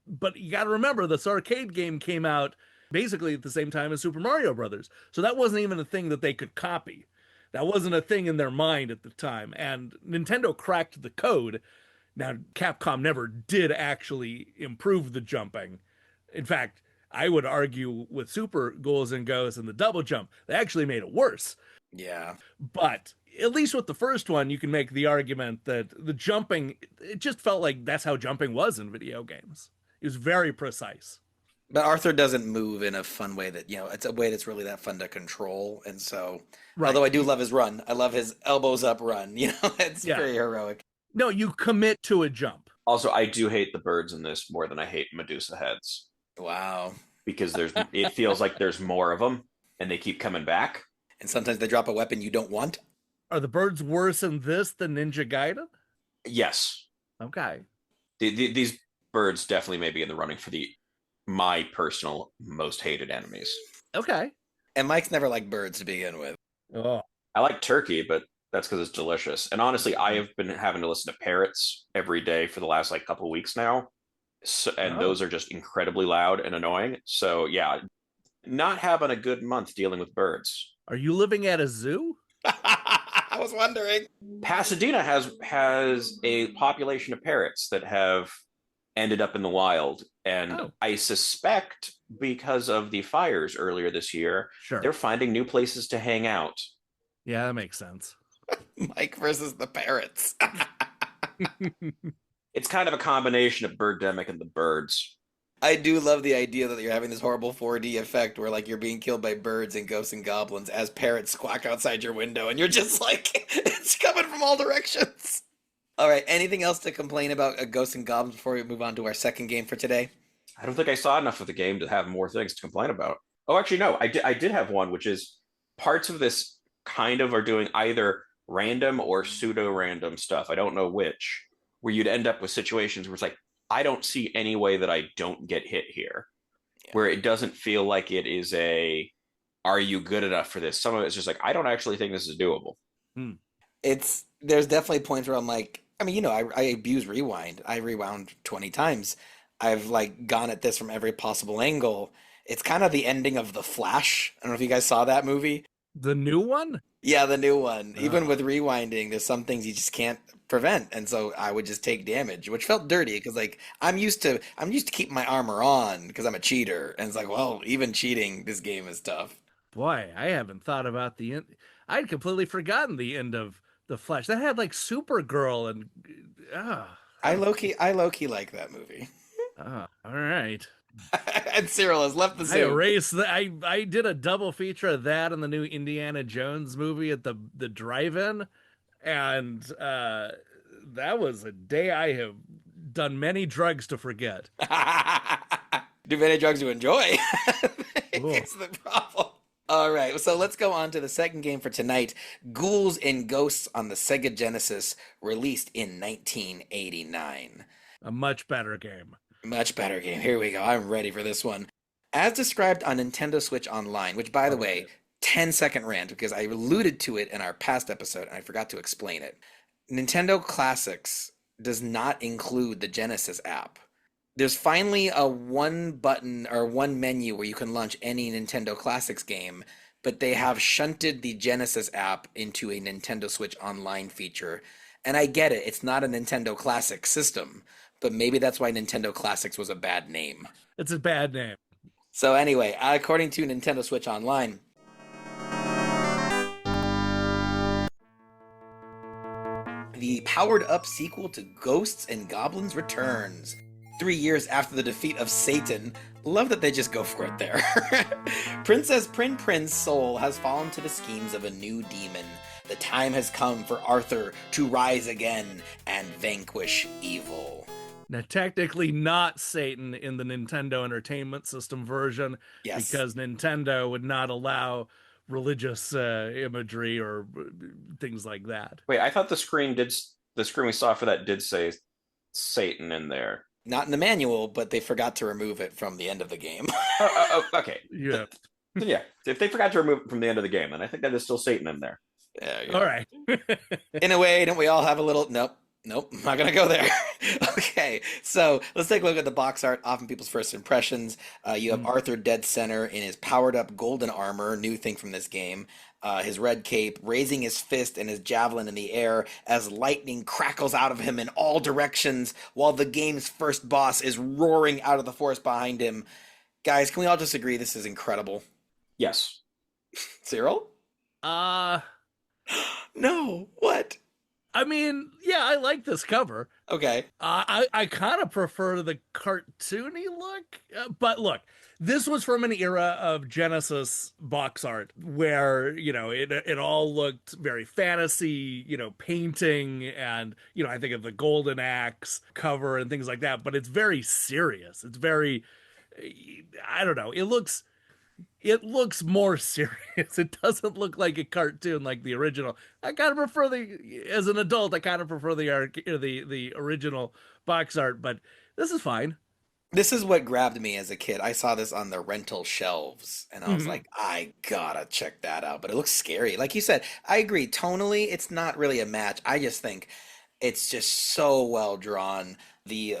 But you got to remember, this arcade game came out basically at the same time as Super Mario Brothers, so that wasn't even a thing that they could copy. That wasn't a thing in their mind at the time. And Nintendo cracked the code. Now, Capcom never did actually improve the jumping. In fact, I would argue with Super Ghouls and Ghosts and the double jump, they actually made it worse. Yeah. But at least with the first one, you can make the argument that the jumping, it just felt like that's how jumping was in video games. It was very precise. But Arthur doesn't move in a fun way that, it's a way that's really that fun to control. And so, although I do love his run, I love his elbows up run, it's very heroic. No, you commit to a jump. Also, I do hate the birds in this more than I hate Medusa heads. Wow. Because it feels like there's more of them and they keep coming back. And sometimes they drop a weapon you don't want. Are the birds worse in this than Ninja Gaiden? Yes. Okay. These birds definitely may be in the running for my personal most hated enemies. Okay. And Mike's never liked birds to begin with. Oh. I like turkey, but that's because it's delicious. And honestly, I have been having to listen to parrots every day for the last couple weeks now. Those are just incredibly loud and annoying. So yeah, not having a good month dealing with birds. Are you living at a zoo? I was wondering. Pasadena has a population of parrots that have ended up in the wild. And I suspect because of the fires earlier this year, they're finding new places to hang out. Yeah, that makes sense. Mike versus the parrots. It's kind of a combination of Birdemic and the birds. I do love the idea that you're having this horrible 4D effect where you're being killed by birds and ghosts and goblins as parrots squawk outside your window and you're just it's coming from all directions. All right, anything else to complain about Ghosts and Goblins before we move on to our second game for today? I don't think I saw enough of the game to have more things to complain about. Oh, actually, no, I did have one, which is parts of this kind of are doing either random or pseudo-random stuff. I don't know which, where you'd end up with situations where it's I don't see any way that I don't get hit here, where it doesn't feel like it is are you good enough for this? Some of it's just I don't actually think this is doable. There's definitely points where I'm I abuse rewind. I rewound 20 times. I've gone at this from every possible angle. It's kind of the ending of The Flash. I don't know if you guys saw that movie. The new one? Yeah, the new one. Even with rewinding, there's some things you just can't prevent, and so I would just take damage, which felt dirty because I'm used to keeping my armor on because I'm a cheater, and it's well, even cheating, this game is tough. Boy, I haven't thought about the end. I'd completely forgotten the end of The Flash. That had Supergirl and I low-key like that movie. All right. And Cyril has left the zoo. I erased that. I did a double feature of that and the new Indiana Jones movie at the drive-in, and that was a day I have done many drugs to forget. Do many drugs to enjoy? It's the problem. All right, so let's go on to the second game for tonight. Ghouls and Ghosts on the Sega Genesis, released in 1989. A much better game. Much better game. Here we go. I'm ready for this one. As described on Nintendo Switch Online, which, by the way, 10-second rant, because I alluded to it in our past episode and I forgot to explain it. Nintendo Classics does not include the Genesis app. There's finally a one button or one menu where you can launch any Nintendo Classics game, but they have shunted the Genesis app into a Nintendo Switch Online feature. And I get it. It's not a Nintendo Classics system. But maybe that's why Nintendo Classics was a bad name. It's a bad name. So anyway, according to Nintendo Switch Online, the powered-up sequel to Ghosts and Goblins returns. 3 years after the defeat of Satan. Love that they just go for it there. Princess Prin's soul has fallen to the schemes of a new demon. The time has come for Arthur to rise again and vanquish evil. Now, technically not Satan in the Nintendo Entertainment System version, because Nintendo would not allow religious imagery or things like that. Wait, I thought the screen we saw for that did say Satan in there. Not in the manual, but they forgot to remove it from the end of the game. Okay. Yeah. Yeah. If they forgot to remove it from the end of the game, then I think that is still Satan in there. Yeah. All right. In a way, don't we all have a little... Nope, I'm not going to go there. Okay, so let's take a look at the box art, often people's first impressions. You have Arthur dead center in his powered-up golden armor, new thing from this game. his red cape, raising his fist and his javelin in the air as lightning crackles out of him in all directions while the game's first boss is roaring out of the forest behind him. Guys, can we all just agree this is incredible? Yes. Cyril? Uh, No. What? I mean, yeah, I like this cover. Okay. I kind of prefer the cartoony look, but look, this was from an era of Genesis box art where, you know, it all looked very fantasy, you know, painting, and, you know, I think of the Golden Axe cover and things like that, but it's very serious. It's very, I don't know, it looks more serious. It doesn't look like a cartoon like the original. I kind of prefer as an adult, I kind of prefer the original box art, but this is fine. This is what grabbed me as a kid. I saw this on the rental shelves and I was like, I gotta check that out. But it looks scary. Like you said, I agree. Tonally, it's not really a match. I just think it's just so well drawn. The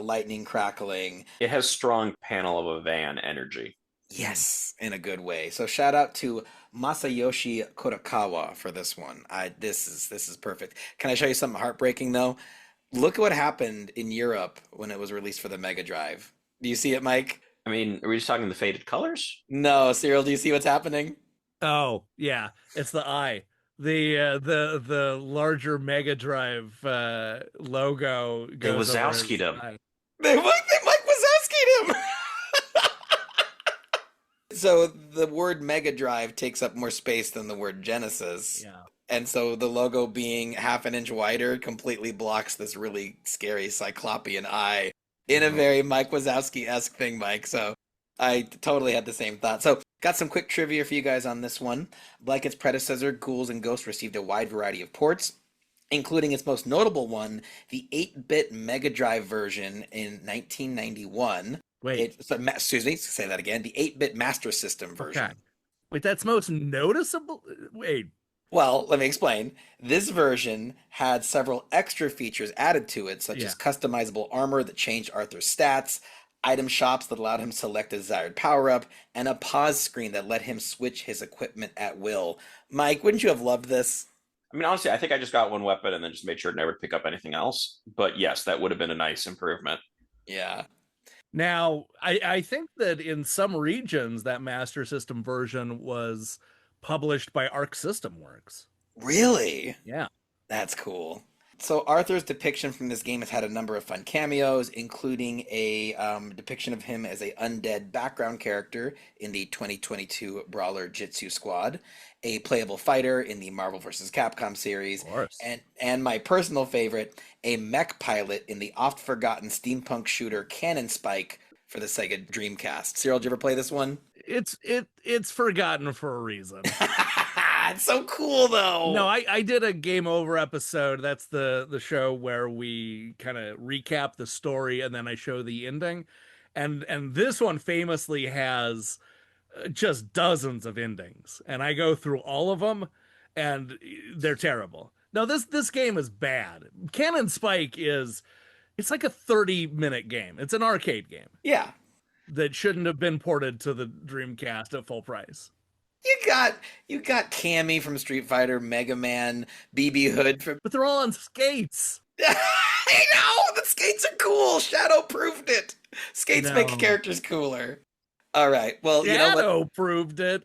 lightning crackling. It has strong panel of a van energy. Yes, in a good way. So shout out to Masayoshi Kodakawa for this one. This is perfect. Can I show you something heartbreaking though? Look at what happened in Europe when it was released for the Mega Drive. Do you see it, Mike? I mean, are we just talking the faded colors? No, Cyril, do you see what's happening? Oh, yeah, it's the eye. The larger Mega Drive logo They goes over his Wazowski'd him. eye. They Mike Wazowski'd him. So the word Mega Drive takes up more space than the word Genesis. Yeah. And so the logo being half an inch wider completely blocks this really scary cyclopean eye in a very Mike Wazowski-esque thing, Mike. So I totally had the same thought. So got some quick trivia for you guys on this one. Like its predecessor, Ghouls and Ghosts received a wide variety of ports, including its most notable one, the 8-bit Mega Drive version in 1991. Wait. Excuse me, say that again. The 8-bit Master System version. Okay. Wait, that's most noticeable? Wait. Well, let me explain. This version had several extra features added to it, such as customizable armor that changed Arthur's stats, item shops that allowed him to select a desired power-up, and a pause screen that let him switch his equipment at will. Mike, wouldn't you have loved this? I mean, honestly, I think I just got one weapon and then just made sure to never pick up anything else. But yes, that would have been a nice improvement. Yeah. Now, I think that in some regions that Master System version was published by Arc System Works. Really? Yeah. That's cool. So Arthur's depiction from this game has had a number of fun cameos, including a depiction of him as a undead background character in the 2022 brawler Jitsu Squad, a playable fighter in the Marvel vs. Capcom series, Of course. and my personal favorite, a mech pilot in the oft-forgotten steampunk shooter Cannon Spike for the Sega Dreamcast. Cyril, did you ever play this one? It's forgotten for a reason. It's so cool, though. No, I did a Game Over episode. That's the show where we kind of recap the story and then I show the ending. And this one famously has just dozens of endings. And I go through all of them and they're terrible. No, this game is bad. Cannon Spike it's like a 30-minute game. It's an arcade game. Yeah. That shouldn't have been ported to the Dreamcast at full price. You got Cammy from Street Fighter, Mega Man, BB Hood from. But they're all on skates. I know the skates are cool. Shadow proved it. Skates make characters cooler. All right. Well, you know what? Shadow proved it.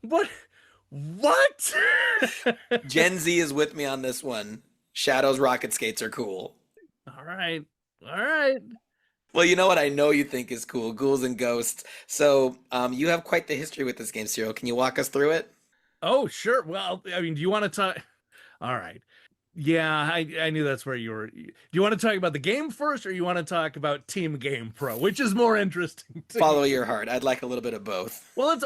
What? What? Gen Z is with me on this one. Shadow's rocket skates are cool. All right. Well, you know what I know you think is cool? Ghouls and Ghosts. So you have quite the history with this game, Cyril. Can you walk us through it? Oh, sure. Well, I mean, do you want to talk? All right. Yeah, I knew that's where you were. Do you want to talk about the game first, or you want to talk about Team GamePro, which is more interesting? Follow your heart. I'd like a little bit of both. Well, let's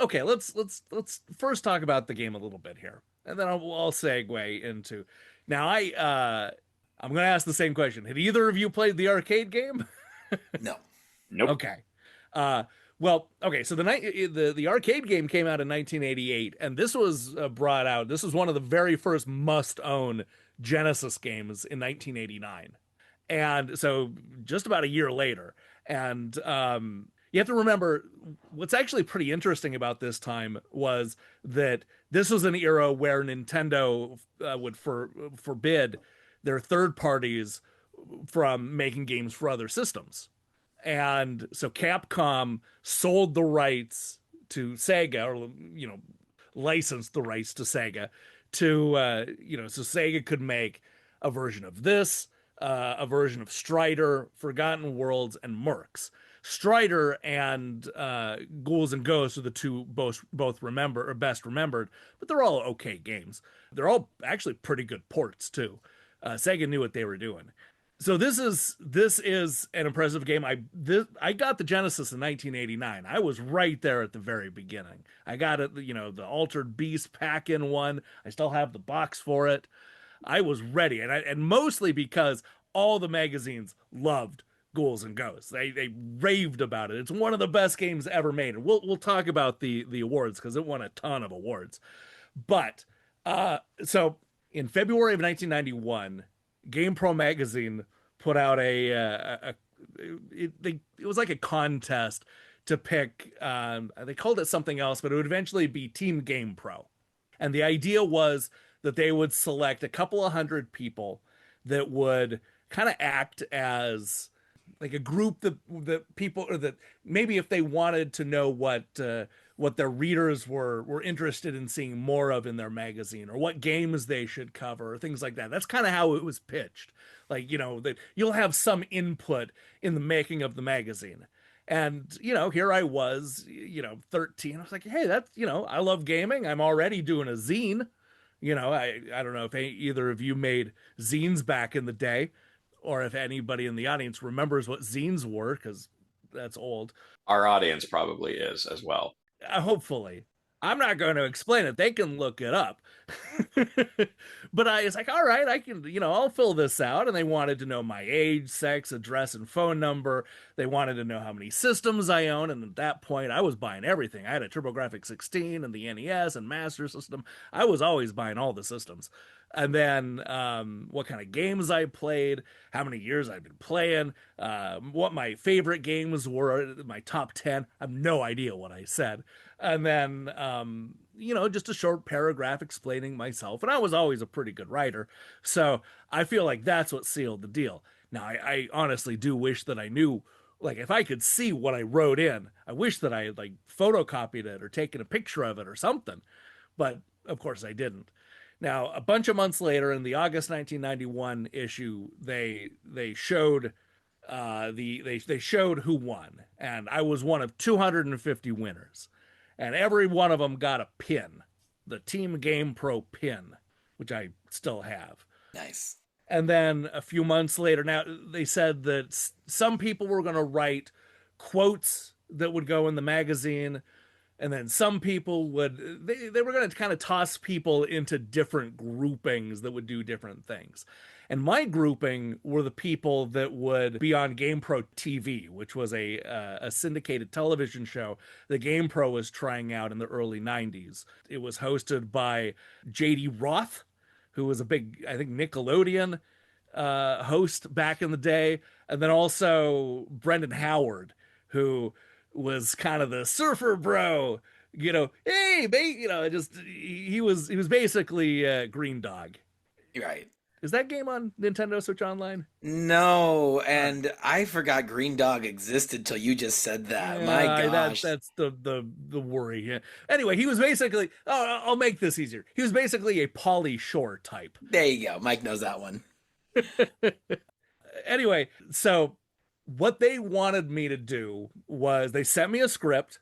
first talk about the game a little bit here, and then I'll segue into. Now, I'm going to ask the same question. Had either of you played the arcade game? No. Nope. Okay. Well, okay. So the arcade game came out in 1988, and this was brought out. This was one of the very first must-own Genesis games in 1989, and so just about a year later. And You have to remember what's actually pretty interesting about this time was that this was an era where Nintendo would forbid their third parties from making games for other systems. And so Capcom sold the rights to Sega, or, licensed the rights to Sega to, so Sega could make a version of this, a version of Strider, Forgotten Worlds, and Mercs. Strider and Ghouls and Ghosts are the two best remembered, but they're all okay games. They're all actually pretty good ports too. Sega knew what they were doing. So this is an impressive game. I got the Genesis in 1989. I was right there at the very beginning. I got it, the Altered Beast pack-in one. I still have the box for it. I was ready, and mostly because all the magazines loved Ghouls and Ghosts. They raved about it. It's one of the best games ever made. And we'll talk about the awards because it won a ton of awards. But so in February of 1991, GamePro magazine put out it was like a contest to pick. They called it something else, but it would eventually be Team GamePro. And the idea was that they would select a couple of hundred people that would kind of act as like a group that people, or that maybe if they wanted to know what their readers were interested in seeing more of in their magazine, or what games they should cover, or things like that. That's kind of how it was pitched. Like, that you'll have some input in the making of the magazine. And, here I was, 13. I was like, hey, that's, I love gaming. I'm already doing a zine. I don't know if either of you made zines back in the day, or if anybody in the audience remembers what zines were, because that's old. Our audience probably is as well. Hopefully. I'm not going to explain it. They can look it up. But I was like, all right, I can, I'll fill this out. And they wanted to know my age, sex, address, and phone number. They wanted to know how many systems I own. And at that point, I was buying everything. I had a TurboGrafx 16 and the NES and Master System. I was always buying all the systems. And then what kind of games I played, how many years I've been playing, what my favorite games were, my top 10. I have no idea what I said. And then, just a short paragraph explaining myself. And I was always a pretty good writer. So I feel like that's what sealed the deal. Now, I honestly do wish that I knew, like, if I could see what I wrote in, I wish that I had, like, photocopied it or taken a picture of it or something. But, of course, I didn't. Now, a bunch of months later, in the August 1991 issue, they showed they showed who won, and I was one of 250 winners, and every one of them got a pin, the Team GamePro pin, which I still have. Nice. And then a few months later, now they said that some people were going to write quotes that would go in the magazine. And then some people they were going to kind of toss people into different groupings that would do different things. And my grouping were the people that would be on GamePro TV, which was a syndicated television show that GamePro was trying out in the early 90s. It was hosted by J.D. Roth, who was a big, I think, Nickelodeon host back in the day. And then also Brendan Howard, who was kind of the surfer bro, hey, just he was basically Green Dog. Right. Is that game on Nintendo Switch Online? No, and I forgot Green Dog existed till you just said that. My gosh. That's the worry. Yeah. Anyway, he was basically, I'll make this easier. He was basically a Pauly Shore type. There you go. Mike knows that one. Anyway, so what they wanted me to do was they sent me a script.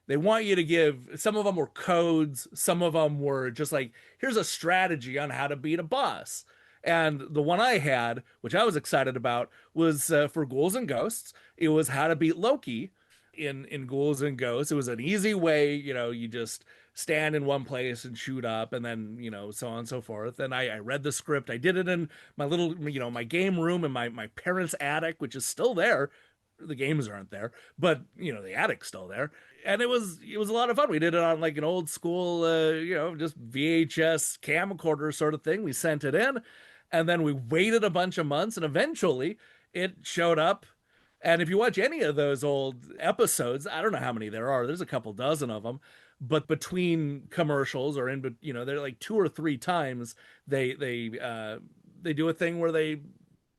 They want you to give, some of them were codes, some of them were just like, here's a strategy on how to beat a boss. And the one I had, which I was excited about, was for Ghouls and Ghosts. It was how to beat Loki in Ghouls and Ghosts. It was an easy way, you just stand in one place and shoot up, and then, so on and so forth. And I read the script. I did it in my little, my game room in my parents' attic, which is still there. The games aren't there, but the attic's still there. And it was a lot of fun. We did it on like an old school, just VHS camcorder sort of thing. We sent it in, and then we waited a bunch of months, and eventually it showed up And if you watch any of those old episodes, I don't know how many there are. There's a couple dozen of them, but between commercials or they're like 2 or 3 times they do a thing where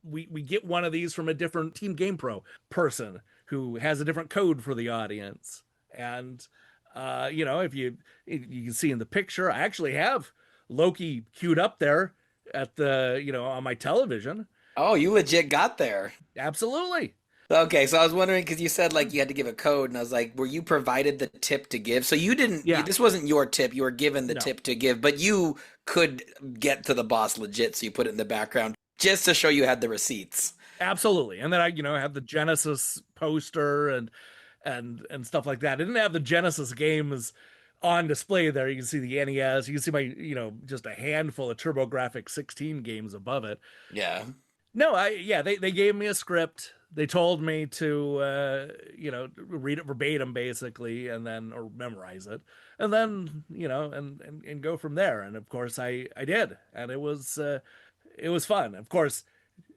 we get one of these from a different Team GamePro person who has a different code for the audience. And if you can see in the picture, I actually have Loki queued up there at on my television. Oh, you legit got there. Absolutely. Okay, so I was wondering because you said like you had to give a code, and I was like, were you provided the tip to give? So you didn't. Yeah. This wasn't your tip. You were given the No. tip to give, but you could get to the boss legit, so you put it in the background just to show you had the receipts. Absolutely. And then I had the Genesis poster and stuff like that. I didn't have the Genesis games on display there. You can see the NES. You can see my, just a handful of TurboGrafx 16 games above it. Yeah. No, they gave me a script. They told me to, read it verbatim basically, and then, or memorize it, and then, and go from there. And of course I did. And it was fun. Of course,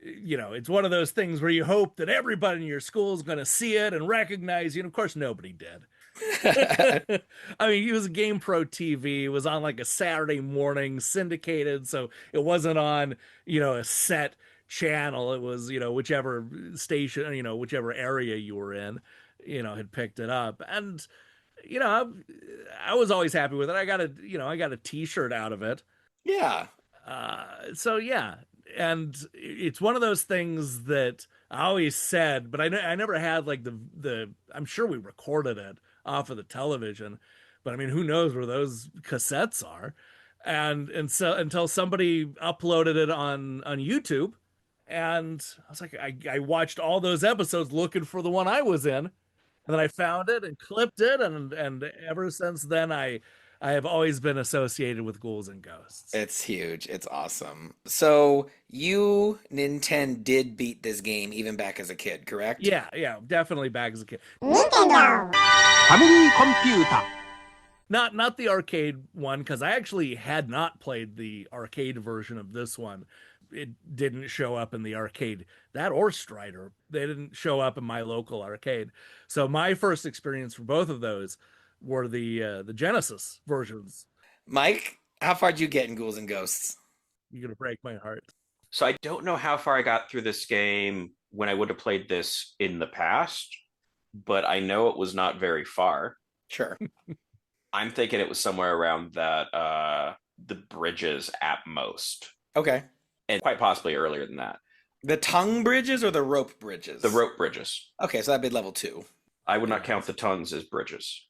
it's one of those things where you hope that everybody in your school is going to see it and recognize you. And of course, nobody did. I mean, it was a GamePro TV. It was on like a Saturday morning, syndicated, so it wasn't on, a set channel. It was, whichever station, whichever area you were in, had picked it up. And, I was always happy with it. I got a T-shirt out of it. Yeah. So yeah. And it's one of those things that I always said, but I never had like the I'm sure we recorded it off of the television, but I mean, who knows where those cassettes are? And so until somebody uploaded it on YouTube, and I was like, I watched all those episodes looking for the one I was in, and then I found it and clipped it, and ever since then I have always been associated with Ghouls and Ghosts. It's huge. It's awesome. So you, Nintendo, did beat this game even back as a kid, correct? Yeah, definitely back as a kid. Nintendo. Family computer. Not the arcade one, because I actually had not played the arcade version of this one. It didn't show up in the arcade. That or Strider. They didn't show up in my local arcade. So my first experience for both of those were the Genesis versions. Mike, how far did you get in Ghouls and Ghosts? You're gonna break my heart. So I don't know how far I got through this game when I would have played this in the past, but I know it was not very far. Sure. I'm thinking it was somewhere around that the bridges at most. Okay. And quite possibly earlier than that. The tongue bridges or the rope bridges? The rope bridges. Okay, so that'd be level 2. I would not count the tongues as bridges.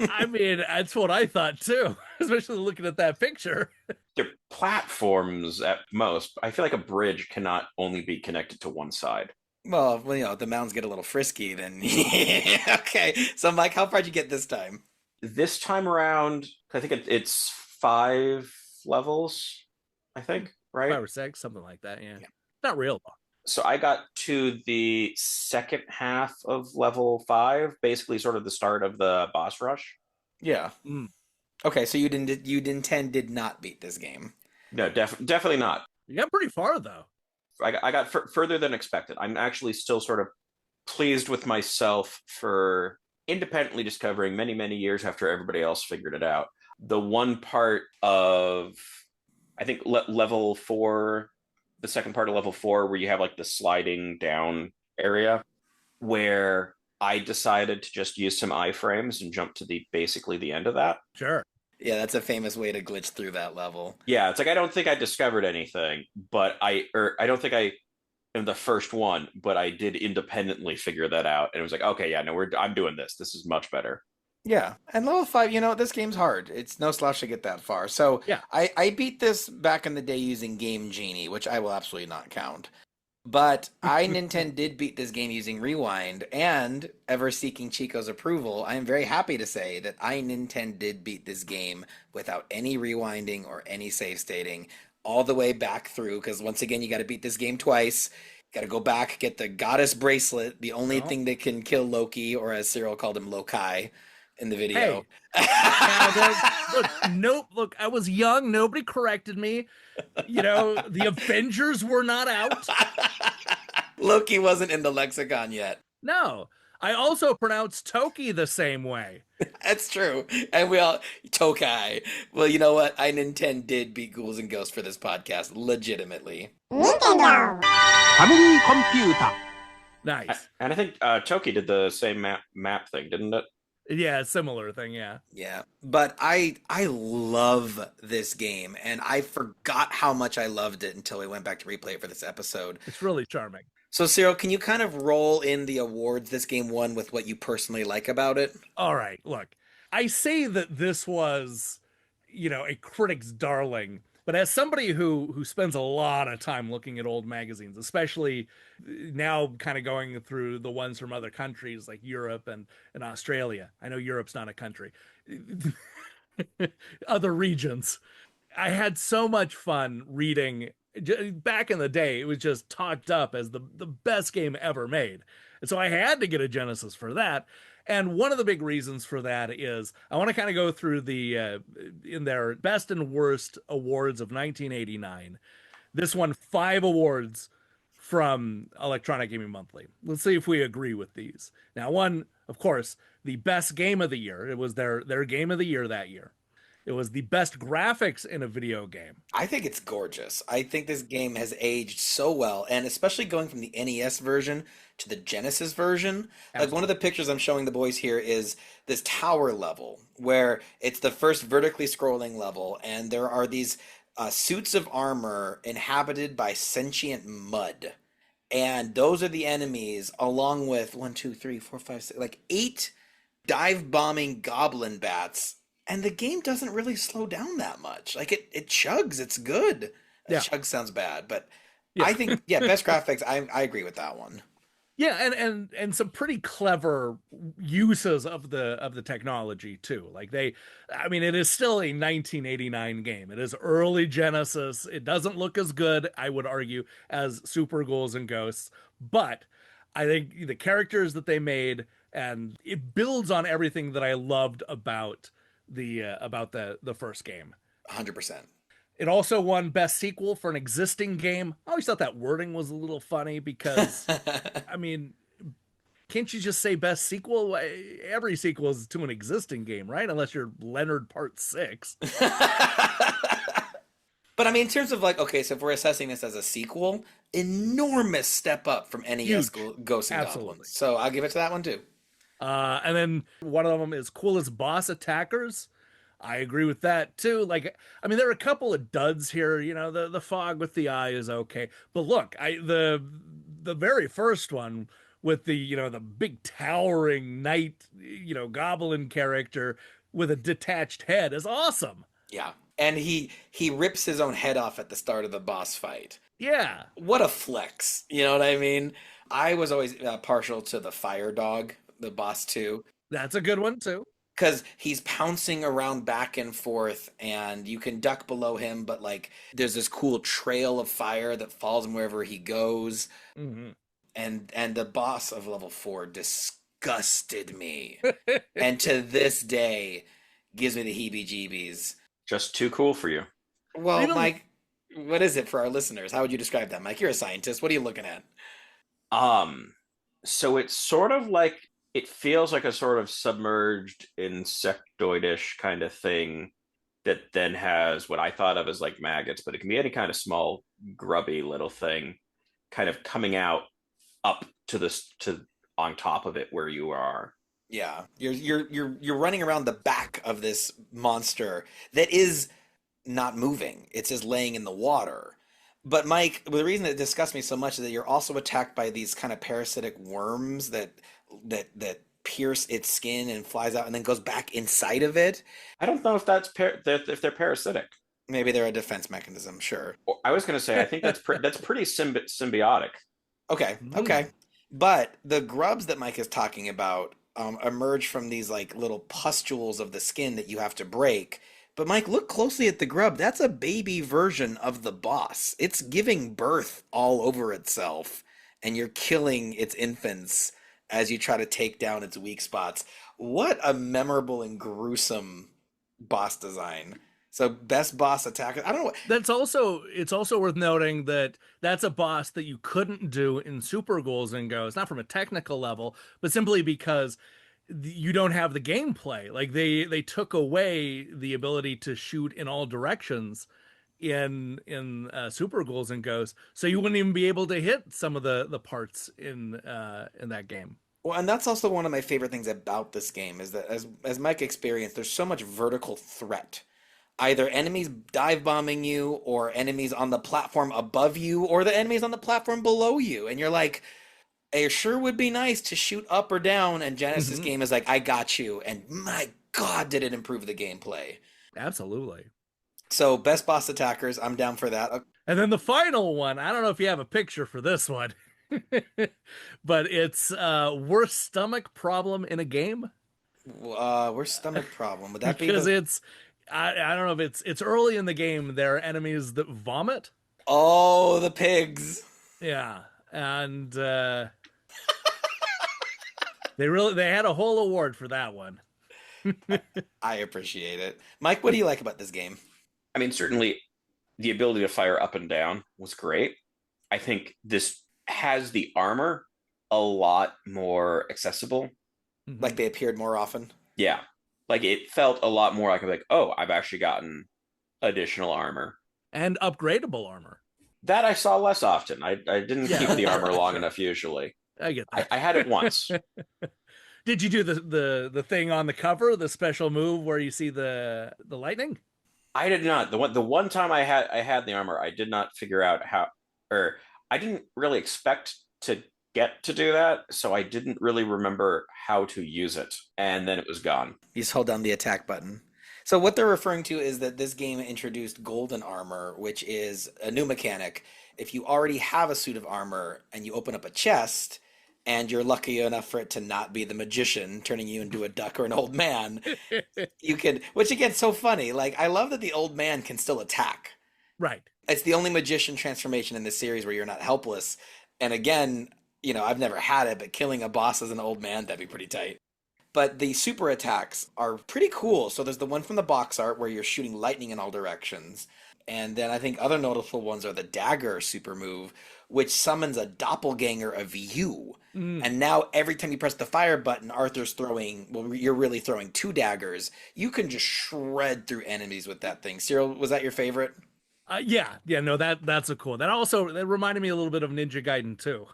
I mean, that's what I thought too, especially looking at that picture. They're platforms at most. I feel like a bridge cannot only be connected to one side. Well, the mountains get a little frisky, then. Okay, so Mike, how far did you get this time? This time around, I think it's 5 levels, I think, right? 5 or 6, something like that, yeah. Not real long. So I got to the second half of level 5, basically sort of the start of the boss rush. Yeah. Okay, so you did not beat this game. No, definitely not. You got pretty far though. I got further than expected. I'm actually still sort of pleased with myself for independently discovering many, many years after everybody else figured it out. The one part of, I think, level 4, the second part of level 4, where you have like the sliding down area, where I decided to just use some iframes and jump to basically the end of that. Sure. Yeah, that's a famous way to glitch through that level. Yeah, it's like I don't think I discovered anything, but I don't think I am the first one, but I did independently figure that out, and it was like, okay, yeah, no, I'm doing this. This is much better. Yeah, and level 5, this game's hard. It's no slouch to get that far. So yeah, I beat this back in the day using Game Genie, which I will absolutely not count. But Nintendo did beat this game using Rewind, and ever seeking Chico's approval, I am very happy to say that Nintendo did beat this game without any rewinding or any save stating, all the way back through, because once again, you got to beat this game twice. Got to go back, get the goddess bracelet, the only thing that can kill Loki, or as Cyril called him, Lokai, in the video. Hey. Look, I was young. Nobody corrected me. The Avengers were not out. Loki wasn't in the lexicon yet. No, I also pronounce Toki the same way. That's true. And we all Tokai. Well, you know what? Nintendo did beat Ghouls and Ghosts for this podcast, legitimately. Nintendo. Family Computer. Nice. And I think Toki did the same map thing, didn't it? Yeah, similar thing, yeah. Yeah. But I love this game, and I forgot how much I loved it until we went back to replay it for this episode. It's really charming. So, Cyril, can you kind of roll in the awards this game won with what you personally like about it? All right, look, I say that this was, a critic's darling, but as somebody who spends a lot of time looking at old magazines, especially now kind of going through the ones from other countries like Europe and Australia. I know Europe's not a country. Other regions. I had so much fun reading. Back in the day, it was just talked up as the best game ever made. And so I had to get a Genesis for that. And one of the big reasons for that is I want to kind of go through in their best and worst awards of 1989. This won 5 awards from Electronic Gaming Monthly. Let's see if we agree with these. Now, one, of course, the best game of the year. It was their game of the year that year. It was the best graphics in a video game. I think it's gorgeous. I think this game has aged so well, and especially going from the NES version to the Genesis version. Absolutely. Like one of the pictures I'm showing the boys here is this tower level where it's the first vertically scrolling level, and there are these suits of armor inhabited by sentient mud. And those are the enemies, along with 1, 2, 3, 4, 5, 6, like 8 dive bombing goblin bats. And the game doesn't really slow down that much. Like it chugs. It's good. Yeah. Chug sounds bad, but Yeah. I think best graphics. I agree with that one. Yeah, and some pretty clever uses of the technology too. Like it is still a 1989 game. It is early Genesis. It doesn't look as good, I would argue, as Super Ghouls and Ghosts, but I think the characters that they made, and it builds on everything that I loved about the first game. 100%. It also won best sequel for an existing game. I always thought that wording was a little funny because can't you just say best sequel? Every sequel is to an existing game, right? Unless you're Leonard Part 6. But in terms of okay, so if we're assessing this as a sequel, enormous step up from NES Ghosts and Absolutely. Goblins. So I'll give it to that one too. And then one of them is coolest boss attackers. I agree with that too. There are a couple of duds here. The fog with the eye is okay, but look, the very first one with the big towering knight, goblin character with a detached head is awesome. Yeah, and he rips his own head off at the start of the boss fight. Yeah, What a flex. You know what I mean? I was always partial to the fire dog, the boss too. that's a good one too. Because he's pouncing around back and forth, and you can duck below him, but there's this cool trail of fire that follows him wherever he goes. Mm-hmm. And the boss of level 4 disgusted me, and to this day gives me the heebie-jeebies. Just too cool for you. Well, Mike, what is it for our listeners? How would you describe that, Mike? You're a scientist. What are you looking at? So it's sort of like, it feels like a sort of submerged insectoid-ish kind of thing that then has what I thought of as like maggots, but it can be any kind of small, grubby little thing kind of coming out up to on top of it where you are. Yeah, you're running around the back of this monster that is not moving. It's just laying in the water. But Mike, the reason that disgusts me so much is that you're also attacked by these kind of parasitic worms that pierce its skin and flies out and then goes back inside of it. I don't know if if they're parasitic. Maybe they're a defense mechanism. Sure. I was going to say I think that's pretty symbiotic. Okay. Okay. But the grubs that Mike is talking about emerge from these little pustules of the skin that you have to break. But Mike, look closely at the grub. That's a baby version of the boss. It's giving birth all over itself, and you're killing its infants as you try to take down its weak spots. What a memorable and gruesome boss design. So best boss attack. I don't know. It's also worth noting that that's a boss that you couldn't do in Super Ghouls and Ghosts, not from a technical level, but simply because you don't have the gameplay. Like they took away the ability to shoot in all directions in Super Ghouls and Ghosts, so you wouldn't even be able to hit some of the parts in that game. Well, and that's also one of my favorite things about this game is that as Mike experienced, there's so much vertical threat. Either enemies dive bombing you, or enemies on the platform above you, or the enemies on the platform below you, and you're like, it sure would be nice to shoot up or down. And Genesis game is like, I got you, and my God, did it improve the gameplay. Absolutely. So best boss attackers, I'm down for that. And then the final one, I don't know if you have a picture for this one, but it's worst stomach problem in a game. Worst stomach problem, would that be Because it's I don't know if it's early in the game. There are enemies that vomit. Oh, the pigs. Yeah, and they had a whole award for that one. I appreciate it. Mike, what do you like about this game? I mean, certainly the ability to fire up and down was great. I think this has the armor a lot more accessible. Like they appeared more often? Yeah. Like it felt a lot more like, oh, I've actually gotten additional armor. And upgradable armor. That I saw less often. I didn't keep the armor long enough usually. I get that. I had it once. Did you do the thing on the cover, the special move where you see the lightning? I did not. The one time I had the armor, I did not figure out how, or I didn't really expect to get to do that, so I didn't really remember how to use it, and then it was gone. You just hold down the attack button. So what they're referring to is that this game introduced golden armor, which is a new mechanic. If you already have a suit of armor and you open up a chest, and you're lucky enough for it to not be the magician turning you into a duck or an old man, you can, which again, so funny. Like, I love that the old man can still attack. Right. It's the only magician transformation in this series where you're not helpless. And again, you know, I've never had it, but killing a boss as an old man, that'd be pretty tight. But the super attacks are pretty cool. So there's the one from the box art where you're shooting lightning in all directions. And then I think other notable ones are the dagger super move, which summons a doppelganger of you. And now every time you press the fire button, Arthur's throwing, well, you're really throwing two daggers. You can just shred through enemies with that thing. Cyril, was that your favorite? Yeah, no, that's a cool. That reminded me a little bit of Ninja Gaiden too.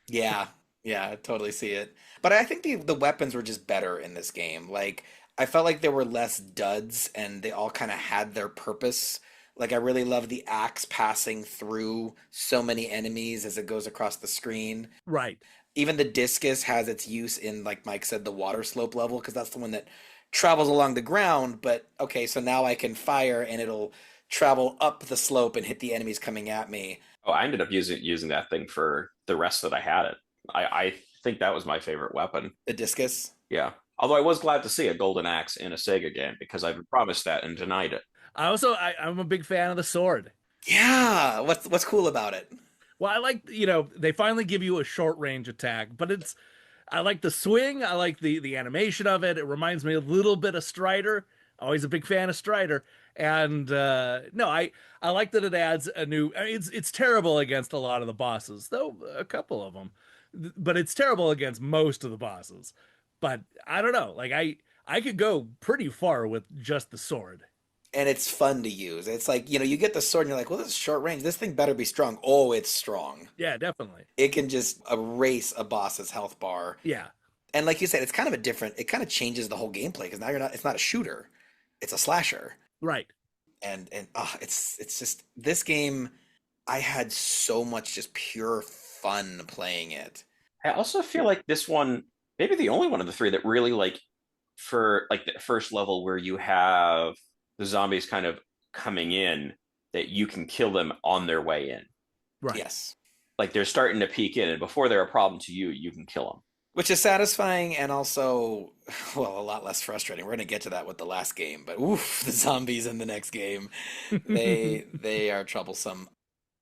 Yeah, I totally see it. But I think the weapons were just better in this game. Like, I felt like there were less duds and they all kind of had their purpose. Like, I really love the axe passing through so many enemies as it goes across the screen. Right. Even the discus has its use in, like Mike said, the water slope level, because that's the one that travels along the ground. But, okay, so now I can fire and it'll travel up the slope and hit the enemies coming at me. Oh, I ended up using that thing for the rest that I had it. I think that was my favorite weapon. The discus? Yeah. Although I was glad to see a golden axe in a Sega game because I've been promised that and denied it. I'm a big fan of the sword. Yeah. What's cool about it? Well, I like, they finally give you a short range attack, but I like the swing. I like the animation of it. It reminds me a little bit of Strider. Always a big fan of Strider. And no, I like that it adds a new. I mean, it's terrible against a lot of the bosses, though a couple of them, but it's terrible against most of the bosses. But I don't know, like I could go pretty far with just the sword. And it's fun to use. It's like, you get the sword and you're like, well, this is short range. This thing better be strong. Oh, it's strong. Yeah, definitely. It can just erase a boss's health bar. Yeah. And like you said, it's kind of it kind of changes the whole gameplay because now it's not a shooter. It's a slasher. Right. And it's just this game, I had so much just pure fun playing it. I also feel like this one, maybe the only one of the three that really for the first level where you have the zombies kind of coming in, that you can kill them on their way in. Right. Yes. Like they're starting to peek in, and before they're a problem to you, you can kill them. Which is satisfying and also, well, a lot less frustrating. We're going to get to that with the last game, but oof, the zombies in the next game, they are troublesome.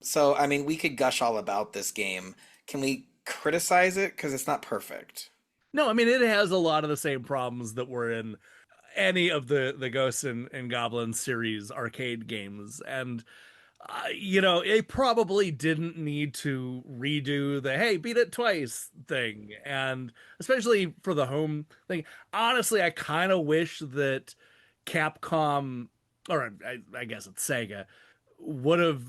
So, I mean, we could gush all about this game. Can we criticize it? Because it's not perfect. No, I mean, it has a lot of the same problems that were in any of the Ghosts and Goblins series arcade games. And it probably didn't need to redo the hey, beat it twice thing. And especially for the home thing, honestly, I kind of wish that Capcom, or I guess it's Sega, would have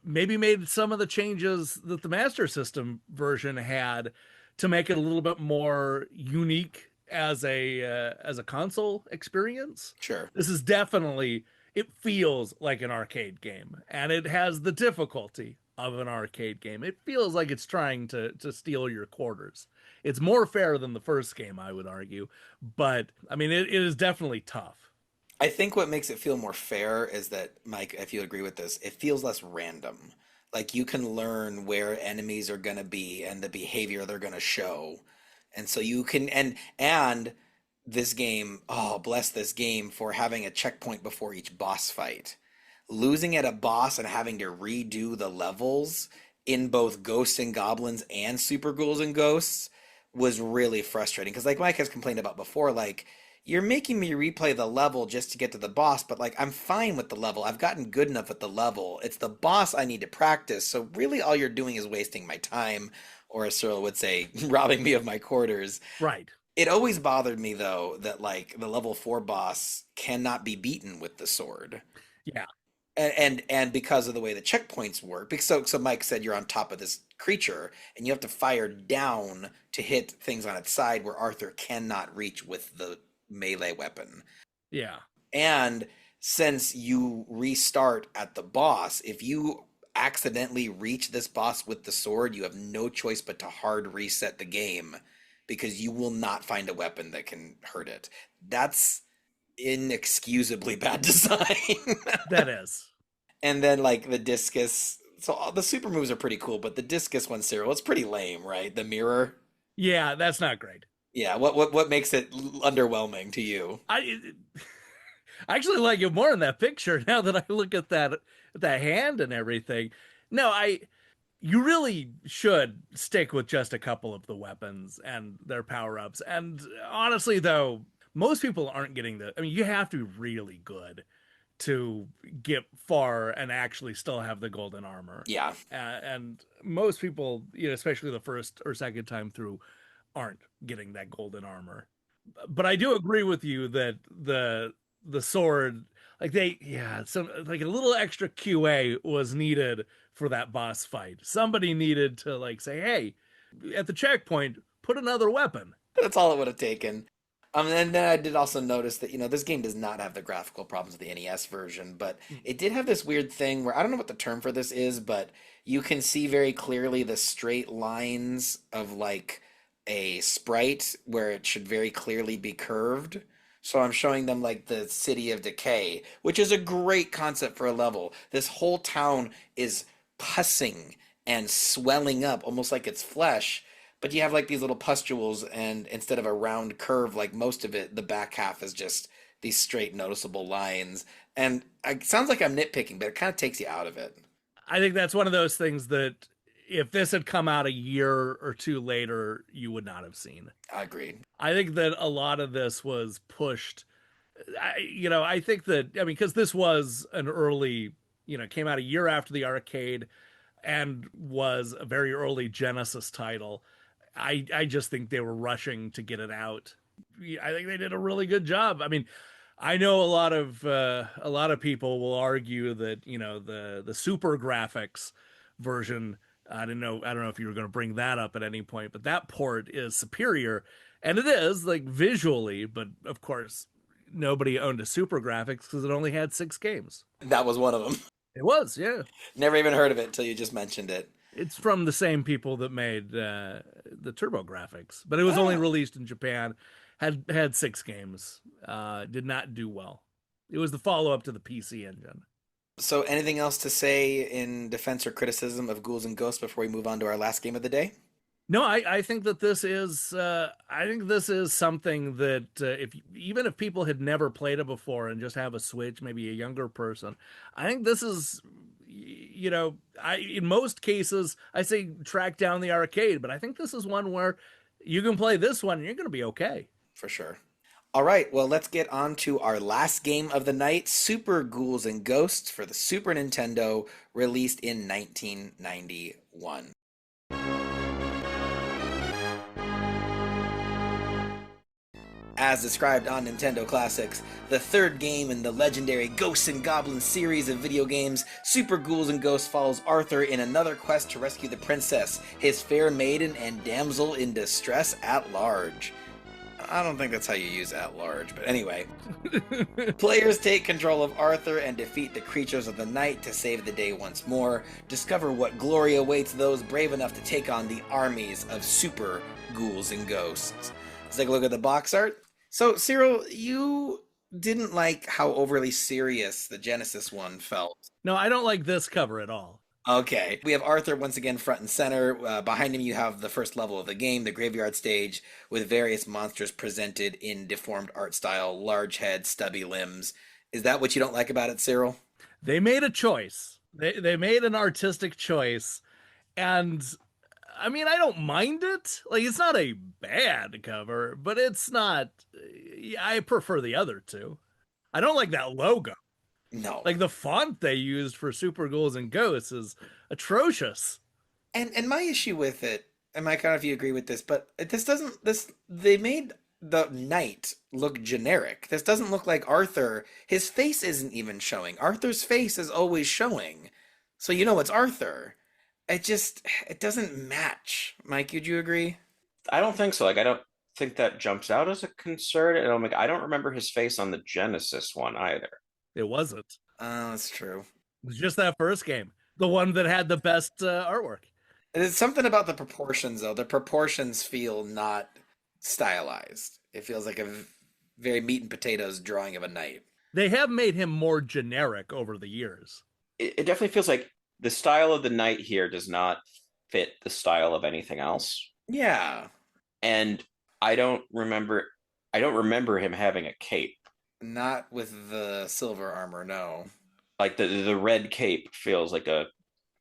maybe made some of the changes that the Master System version had to make it a little bit more unique as a console experience. Sure. This is definitely, it feels like an arcade game, and it has the difficulty of an arcade game. It feels like it's trying to steal your quarters. It's more fair than the first game, I would argue, but I mean, it is definitely tough. I think what makes it feel more fair is that, Mike, if you agree with this, it feels less random. Like you can learn where enemies are going to be and the behavior they're going to show. And so you can, and this game, oh, bless this game for having a checkpoint before each boss fight. Losing at a boss and having to redo the levels in both Ghosts and Goblins and Super Ghouls and Ghosts was really frustrating. Because like Mike has complained about before, like, you're making me replay the level just to get to the boss, but like I'm fine with the level. I've gotten good enough at the level. It's the boss I need to practice. So really all you're doing is wasting my time, or as Cyril would say, robbing me of my quarters. Right. It always bothered me though that like the level 4 boss cannot be beaten with the sword. Yeah. And because of the way the checkpoints work, because so Mike said you're on top of this creature and you have to fire down to hit things on its side where Arthur cannot reach with the melee weapon. Yeah. And since you restart at the boss, if you accidentally reach this boss with the sword, you have no choice but to hard reset the game because you will not find a weapon that can hurt it. That's inexcusably bad design. That is. And then like the discus, so all the super moves are pretty cool, but the discus one, Cyril, it's pretty lame, right? The mirror. Yeah, that's not great. Yeah, what makes it underwhelming to you? I actually like it more in that picture now that I look at that hand and everything. No, you really should stick with just a couple of the weapons and their power-ups. And honestly though, most people aren't getting you have to be really good to get far and actually still have the golden armor. Yeah. And most people, especially the first or second time through, aren't getting that golden armor. But I do agree with you that the sword, like some like a little extra QA was needed for that boss fight. Somebody needed to like say, hey, at the checkpoint, put another weapon. That's all it would have taken. And then I did also notice that, this game does not have the graphical problems of the NES version, but it did have this weird thing where I don't know what the term for this is, but you can see very clearly the straight lines of like a sprite where it should very clearly be curved. So I'm showing them like the City of Decay, which is a great concept for a level. This whole town is pussing and swelling up almost like it's flesh, but you have like these little pustules, and instead of a round curve like most of it, the back half is just these straight noticeable lines. And it sounds like I'm nitpicking, but it kind of takes you out of it. I think that's one of those things that if this had come out a year or two later, you would not have seen. I agree. I think that a lot of this was pushed. I think that, because this was an early, came out a year after the arcade and was a very early Genesis title. I just think they were rushing to get it out. I think they did a really good job. I know a lot of people will argue that, the super graphics version, I don't know if you were going to bring that up at any point, but that port is superior, and it is like visually, but of course nobody owned a super graphics because it only had 6 games. That was one of them. It was, yeah. Never even heard of it until you just mentioned it. It's from the same people that made the Turbo Graphics, but it was only released in Japan. Had 6 games. Did not do well. It was the follow-up to the PC Engine. So anything else to say in defense or criticism of Ghouls and Ghosts before we move on to our last game of the day? No, I think that this is something that even if people had never played it before and just have a Switch, maybe a younger person, I think this is, in most cases I say track down the arcade, but I think this is one where you can play this one and you're going to be okay. For sure. All right, well, let's get on to our last game of the night, Super Ghouls and Ghosts for the Super Nintendo, released in 1991. As described on Nintendo Classics, the third game in the legendary Ghosts and Goblins series of video games, Super Ghouls and Ghosts follows Arthur in another quest to rescue the princess, his fair maiden and damsel in distress at large. I don't think that's how you use at large, but anyway. Players take control of Arthur and defeat the creatures of the night to save the day once more. Discover what glory awaits those brave enough to take on the armies of Super Ghouls and Ghosts. Let's take a look at the box art. So, Cyril, you didn't like how overly serious the Genesis one felt. No, I don't like this cover at all. Okay. We have Arthur once again front and center. Behind him you have the first level of the game, the graveyard stage, with various monsters presented in deformed art style, large heads, stubby limbs. Is that what you don't like about it, Cyril? They made a choice. They made an artistic choice. And I mean, I don't mind it. Like, it's not a bad cover, but it's not. I prefer the other two. I don't like that logo. No. Like, the font they used for Super Ghouls and Ghosts is atrocious. And my issue with it, and Mike, I don't know if you agree with this, but they made the knight look generic. This doesn't look like Arthur. His face isn't even showing. Arthur's face is always showing. So you know it's Arthur. It doesn't match. Mike, would you agree? I don't think so. Like, I don't think that jumps out as a concern. And I'm like, I don't remember his face on the Genesis one either. It wasn't. Oh, that's true. It was just that first game. The one that had the best artwork. There's something about the proportions, though. The proportions feel not stylized. It feels like a very meat and potatoes drawing of a knight. They have made him more generic over the years. It definitely feels like the style of the knight here does not fit the style of anything else. Yeah. And I don't remember him having a cape. Not with the silver armor, no. Like the red cape feels like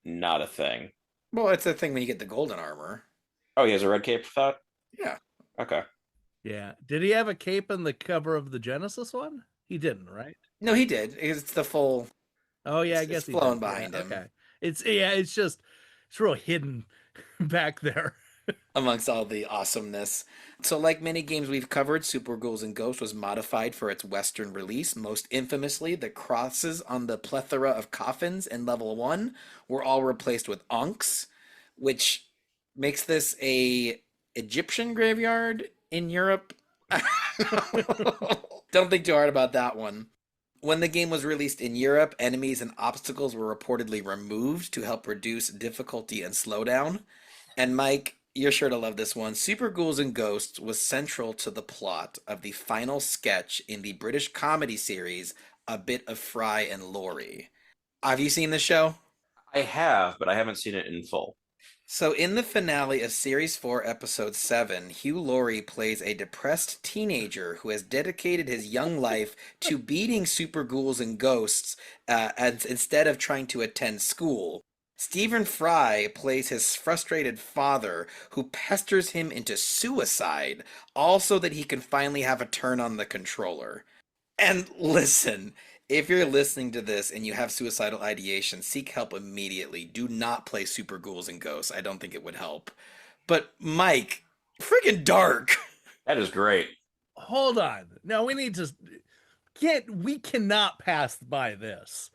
not a thing. Well, it's a thing when you get the golden armor. Oh, he has a red cape for that? Yeah. Okay. Yeah. Did he have a cape in the cover of the Genesis one? He didn't, right? No, he did. It's the full. Oh yeah, I It's guess he flowing did. behind him. Okay. It's real hidden back there. Amongst all the awesomeness. So like many games we've covered, Super Ghouls and Ghosts was modified for its Western release. Most infamously, the crosses on the plethora of coffins in level 1 were all replaced with Ankhs, which makes this a Egyptian graveyard in Europe. Don't think too hard about that one. When the game was released in Europe, enemies and obstacles were reportedly removed to help reduce difficulty and slowdown. And Mike, you're sure to love this one. Super Ghouls and Ghosts was central to the plot of the final sketch in the British comedy series A Bit of Fry and Laurie. Have you seen the show? I have, but I haven't seen it in full. So in the finale of Series 4, Episode 7, Hugh Laurie plays a depressed teenager who has dedicated his young life to beating Super Ghouls and Ghosts instead of trying to attend school. Stephen Fry plays his frustrated father who pesters him into suicide, all so that he can finally have a turn on the controller. And listen, if you're listening to this and you have suicidal ideation, seek help immediately. Do not play Super Ghouls and Ghosts. I don't think it would help. But Mike, friggin' dark. That is great. Hold on. No, we cannot pass by this.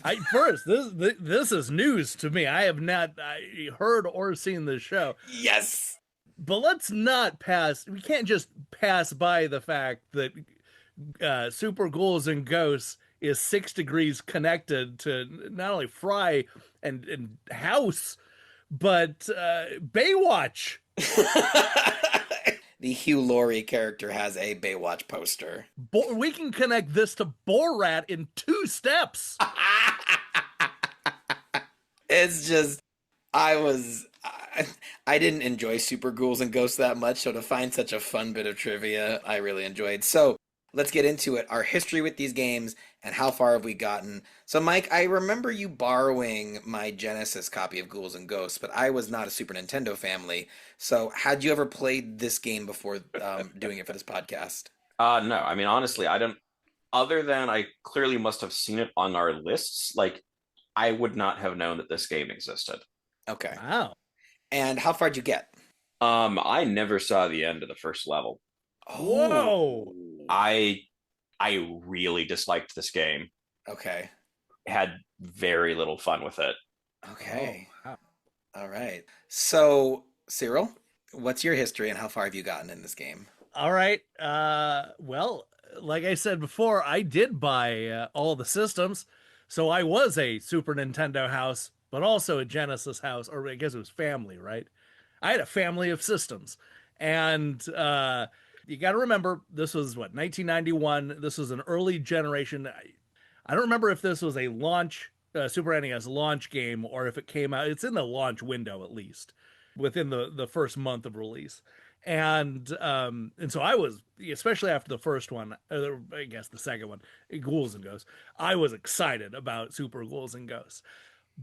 This is news to me. I have not heard or seen this show. Yes. But we can't just pass by the fact that Super Ghouls and Ghosts is 6 degrees connected to not only Fry and House, but Baywatch. The Hugh Laurie character has a Baywatch poster. We can connect this to Borat in 2 steps. It's just, I didn't enjoy Super Ghouls and Ghosts that much, so to find such a fun bit of trivia, I really enjoyed. So let's get into it. Our history with these games and how far have we gotten. So Mike, I remember you borrowing my Genesis copy of Ghouls and Ghosts, but I was not a Super Nintendo family. So had you ever played this game before doing it for this podcast? No, I mean, honestly, I don't, other than I clearly must have seen it on our lists, like, I would not have known that this game existed. Okay. Wow. And how far did you get? I never saw the end of the first level. Oh, Whoa. I I really disliked this game. okay. Had very little fun with it. Okay. Oh, wow. All right. So, Cyril, what's your history and how far have you gotten in this game? All right. Well, like I said before, I did buy all the systems. So I was a Super Nintendo house, but also a Genesis house, or I guess it was family, right? I had a family of systems. And you got to remember, this was what, 1991. This was an early generation. I don't remember if this was a launch, Super NES launch game, or if it came out. It's in the launch window, at least, within the first month of release. And so I was, especially after the first one, I guess the second one, Ghouls and Ghosts, I was excited about Super Ghouls and Ghosts.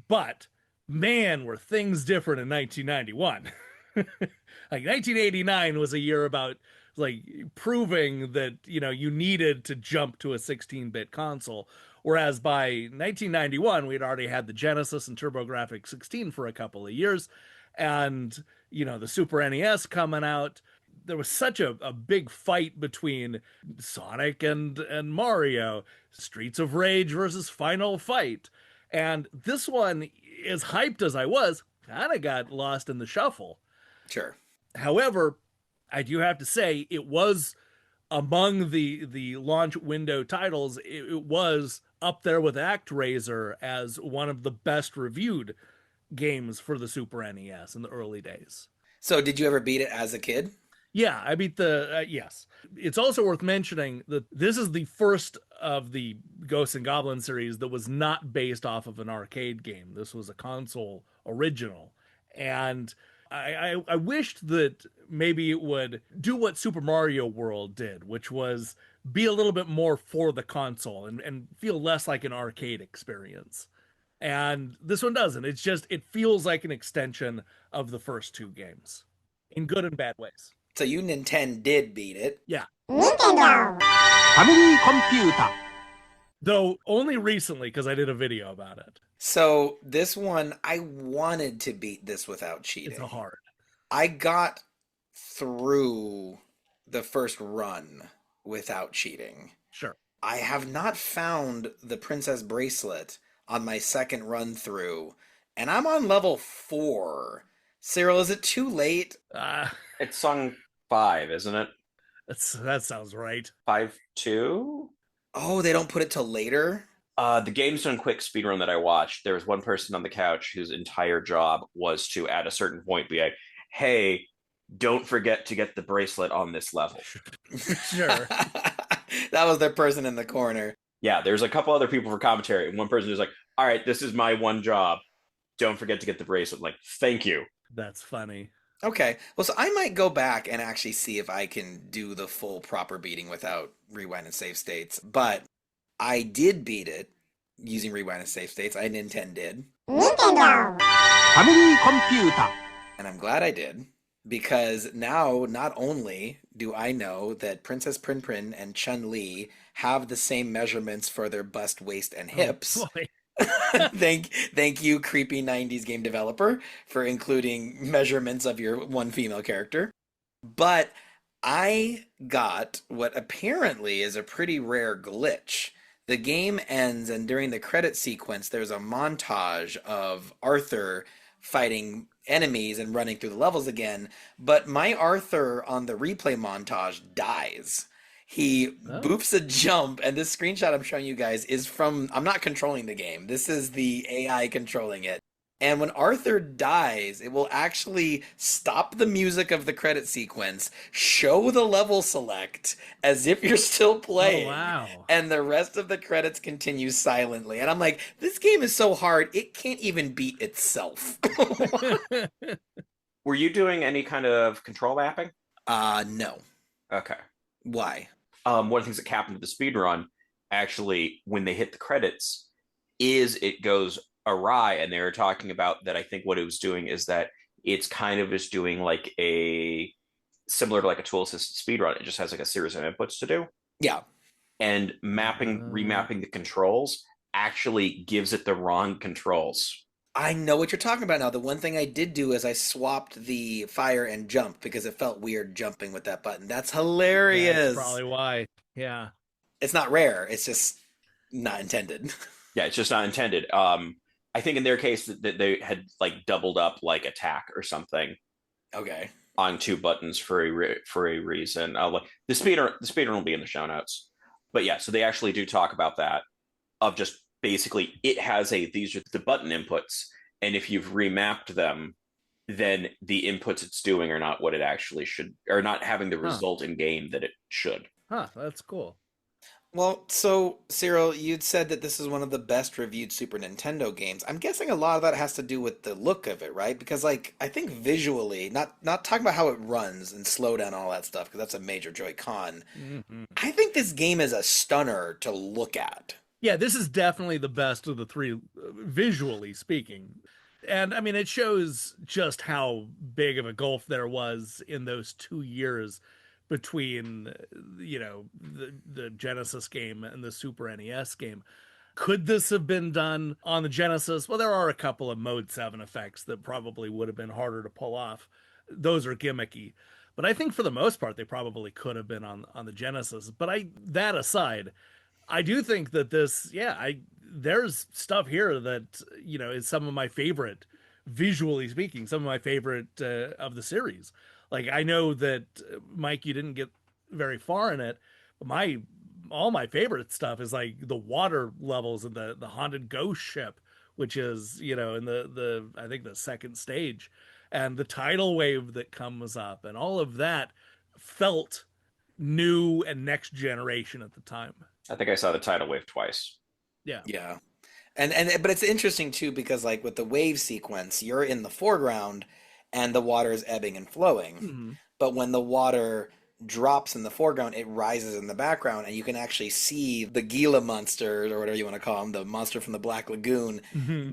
But man, were things different in 1991. Like 1989 was a year about like proving that you needed to jump to a 16-bit console, whereas by 1991 we'd already had the Genesis and TurboGrafx 16 for a couple of years, and the Super NES coming out. There was such a big fight between Sonic and Mario, Streets of Rage versus Final Fight. And this one, as hyped as I was, kind of got lost in the shuffle. Sure. However, I do have to say it was among the launch window titles. It was up there with ActRaiser as one of the best reviewed games for the Super NES in the early days. So, did you ever beat it as a kid? Yeah, I beat yes. It's also worth mentioning that this is the first of the Ghosts and Goblins series that was not based off of an arcade game. This was a console original. And I wished that maybe it would do what Super Mario World did, which was be a little bit more for the console and feel less like an arcade experience. And this one doesn't. It feels like an extension of the first two games in good and bad ways. So, you Nintendo did beat it. Yeah. Nintendo. Family computer. Though only recently, because I did a video about it. So, this one, I wanted to beat this without cheating. It's a hard. I got through the first run without cheating. Sure. I have not found the Princess Bracelet on my second run through, and I'm on level 4. Cyril, is it too late? It's song 5, isn't it? That sounds right. 5-2? Oh, they don't put it till later? The Games Done Quick speedrun that I watched, there was one person on the couch whose entire job was to, at a certain point, be like, hey, don't forget to get the bracelet on this level. Sure. That was their person in the corner. Yeah, there's a couple other people for commentary, and one person was like, all right, this is my one job. Don't forget to get the bracelet. I'm like, thank you. That's funny. Okay. Well, so I might go back and actually see if I can do the full proper beating without rewind and save states. But I did beat it using rewind and save states. I did. Nintendo. Family computer. And I'm glad I did. Because now, not only do I know that Princess Prin Prin and Chun-Li have the same measurements for their bust, waist, and hips. Oh, boy. Thank you, creepy 90s game developer, for including measurements of your one female character. But I got what apparently is a pretty rare glitch. The game ends, and during the credit sequence, there's a montage of Arthur fighting enemies and running through the levels again. But my Arthur on the replay montage dies. He boofs a jump, and this screenshot I'm showing you guys is from, I'm not controlling the game. This is the AI controlling it. And when Arthur dies, it will actually stop the music of the credit sequence, show the level select as if you're still playing. Oh, wow. And the rest of the credits continue silently. And I'm like, this game is so hard, it can't even beat itself. Were you doing any kind of control mapping? No. Okay. Why? One of the things that happened to the speedrun, actually, when they hit the credits, is it goes awry, and they were talking about that. I think what it was doing is that it's kind of just doing like a similar to like a tool assisted speedrun. It just has like a series of inputs to do. Yeah. And remapping the controls actually gives it the wrong controls. I know what you're talking about now. The one thing I did do is I swapped the fire and jump because it felt weird jumping with that button. That's hilarious. That's probably why. Yeah. It's not rare. It's just not intended. Yeah, it's just not intended. I think in their case that they had like doubled up like attack or something. Okay. On two buttons for a reason. The speedrun will be in the show notes. But yeah, so they actually do talk about that of just basically it has these are the button inputs, and if you've remapped them, then the inputs it's doing are not what it actually should, or not having the result in game that it should. Huh, that's cool. Well, so Cyril, you'd said that this is one of the best reviewed Super Nintendo games. I'm guessing a lot of that has to do with the look of it, right? Because like I think visually, not talking about how it runs and slow down and all that stuff, because that's a major Joy-Con. Mm-hmm. I think this game is a stunner to look at. Yeah, this is definitely the best of the three, visually speaking. And I mean, it shows just how big of a gulf there was in those 2 years between, you know, the Genesis game and the Super NES game. Could this have been done on the Genesis? Well, there are a couple of Mode 7 effects that probably would have been harder to pull off. Those are gimmicky. But I think for the most part, they probably could have been on the Genesis. But that aside, I do think that there's stuff here that, you know, is some of my favorite, visually speaking, some of my favorite of the series. Like, I know that, Mike, you didn't get very far in it, but all my favorite stuff is like the water levels in the haunted ghost ship, which is, you know, in the I think the second stage, and the tidal wave that comes up, and all of that felt new and next generation at the time. I think I saw the tidal wave twice. Yeah. Yeah. And but it's interesting too because like with the wave sequence, you're in the foreground and the water is ebbing and flowing. Mm-hmm. But when the water drops in the foreground, it rises in the background and you can actually see the Gila monster or whatever you want to call him, the monster from the Black Lagoon,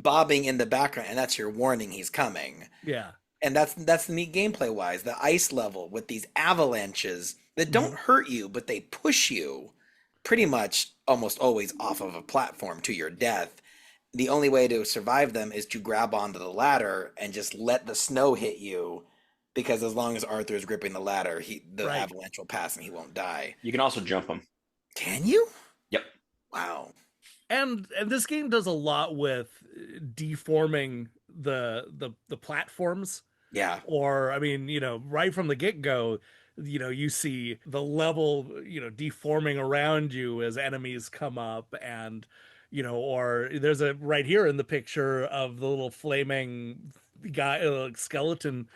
bobbing in the background, and that's your warning he's coming. Yeah. And that's neat gameplay wise. The ice level with these avalanches that don't hurt you, but they push you pretty much almost always off of a platform to your death. The only way to survive them is to grab onto the ladder and just let the snow hit you, because as long as Arthur is gripping the ladder, the avalanche will pass and he won't die. You can also jump them. Can you? Yep. Wow. And this game does a lot with deforming the platforms. Yeah. Or, I mean, you know, right from the get-go, you know, you see the level, you know, deforming around you as enemies come up, and, you know, or there's a right here in the picture of the little flaming guy, skeleton,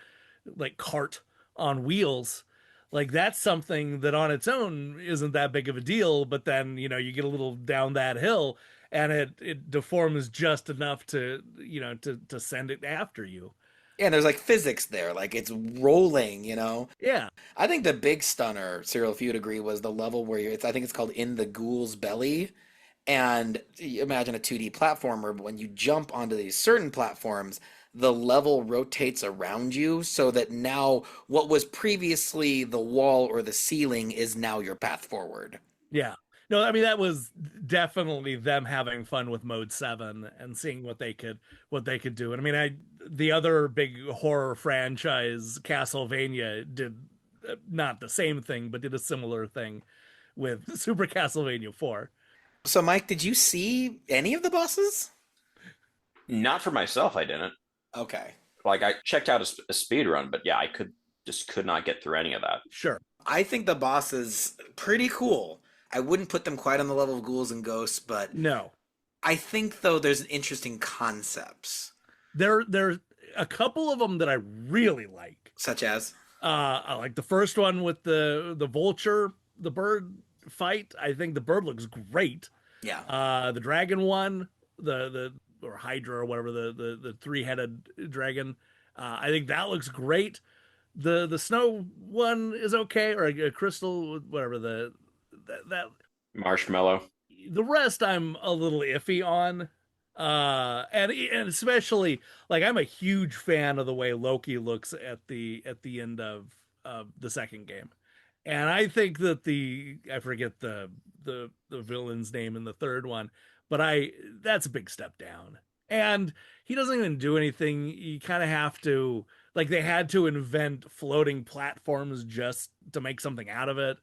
like cart on wheels. Like, that's something that on its own isn't that big of a deal, but then, you know, you get a little down that hill and it deforms just enough to, you know, to send it after you. Yeah, and there's like physics there, like it's rolling, you know? Yeah. I think the big stunner, Cyril, if you'd agree, was the level where I think it's called In the Ghoul's Belly. And you imagine a 2D platformer, but when you jump onto these certain platforms, the level rotates around you so that now what was previously the wall or the ceiling is now your path forward. Yeah. No, I mean, that was definitely them having fun with Mode 7 and seeing what they could do. And I mean, the other big horror franchise, Castlevania, did not the same thing, but did a similar thing with Super Castlevania 4. So, Mike, did you see any of the bosses? Not for myself, I didn't. Okay. Like, I checked out a speed run, but yeah, I could not get through any of that. Sure. I think the bosses pretty cool. I wouldn't put them quite on the level of ghouls and ghosts, but no. I think though there's interesting concepts. There a couple of them that I really like. Such as? I like the first one with the vulture, the bird fight. I think the bird looks great. Yeah. The dragon one, the or Hydra or whatever, the three-headed dragon. I think that looks great. The snow one is okay, or a crystal, whatever that marshmallow. The rest I'm a little iffy on. And especially, like, I'm a huge fan of the way Loki looks at the end of the second game. And I think that I forget the villain's name in the third one, but that's a big step down. And he doesn't even do anything. You kind of have to, like, they had to invent floating platforms just to make something out of it.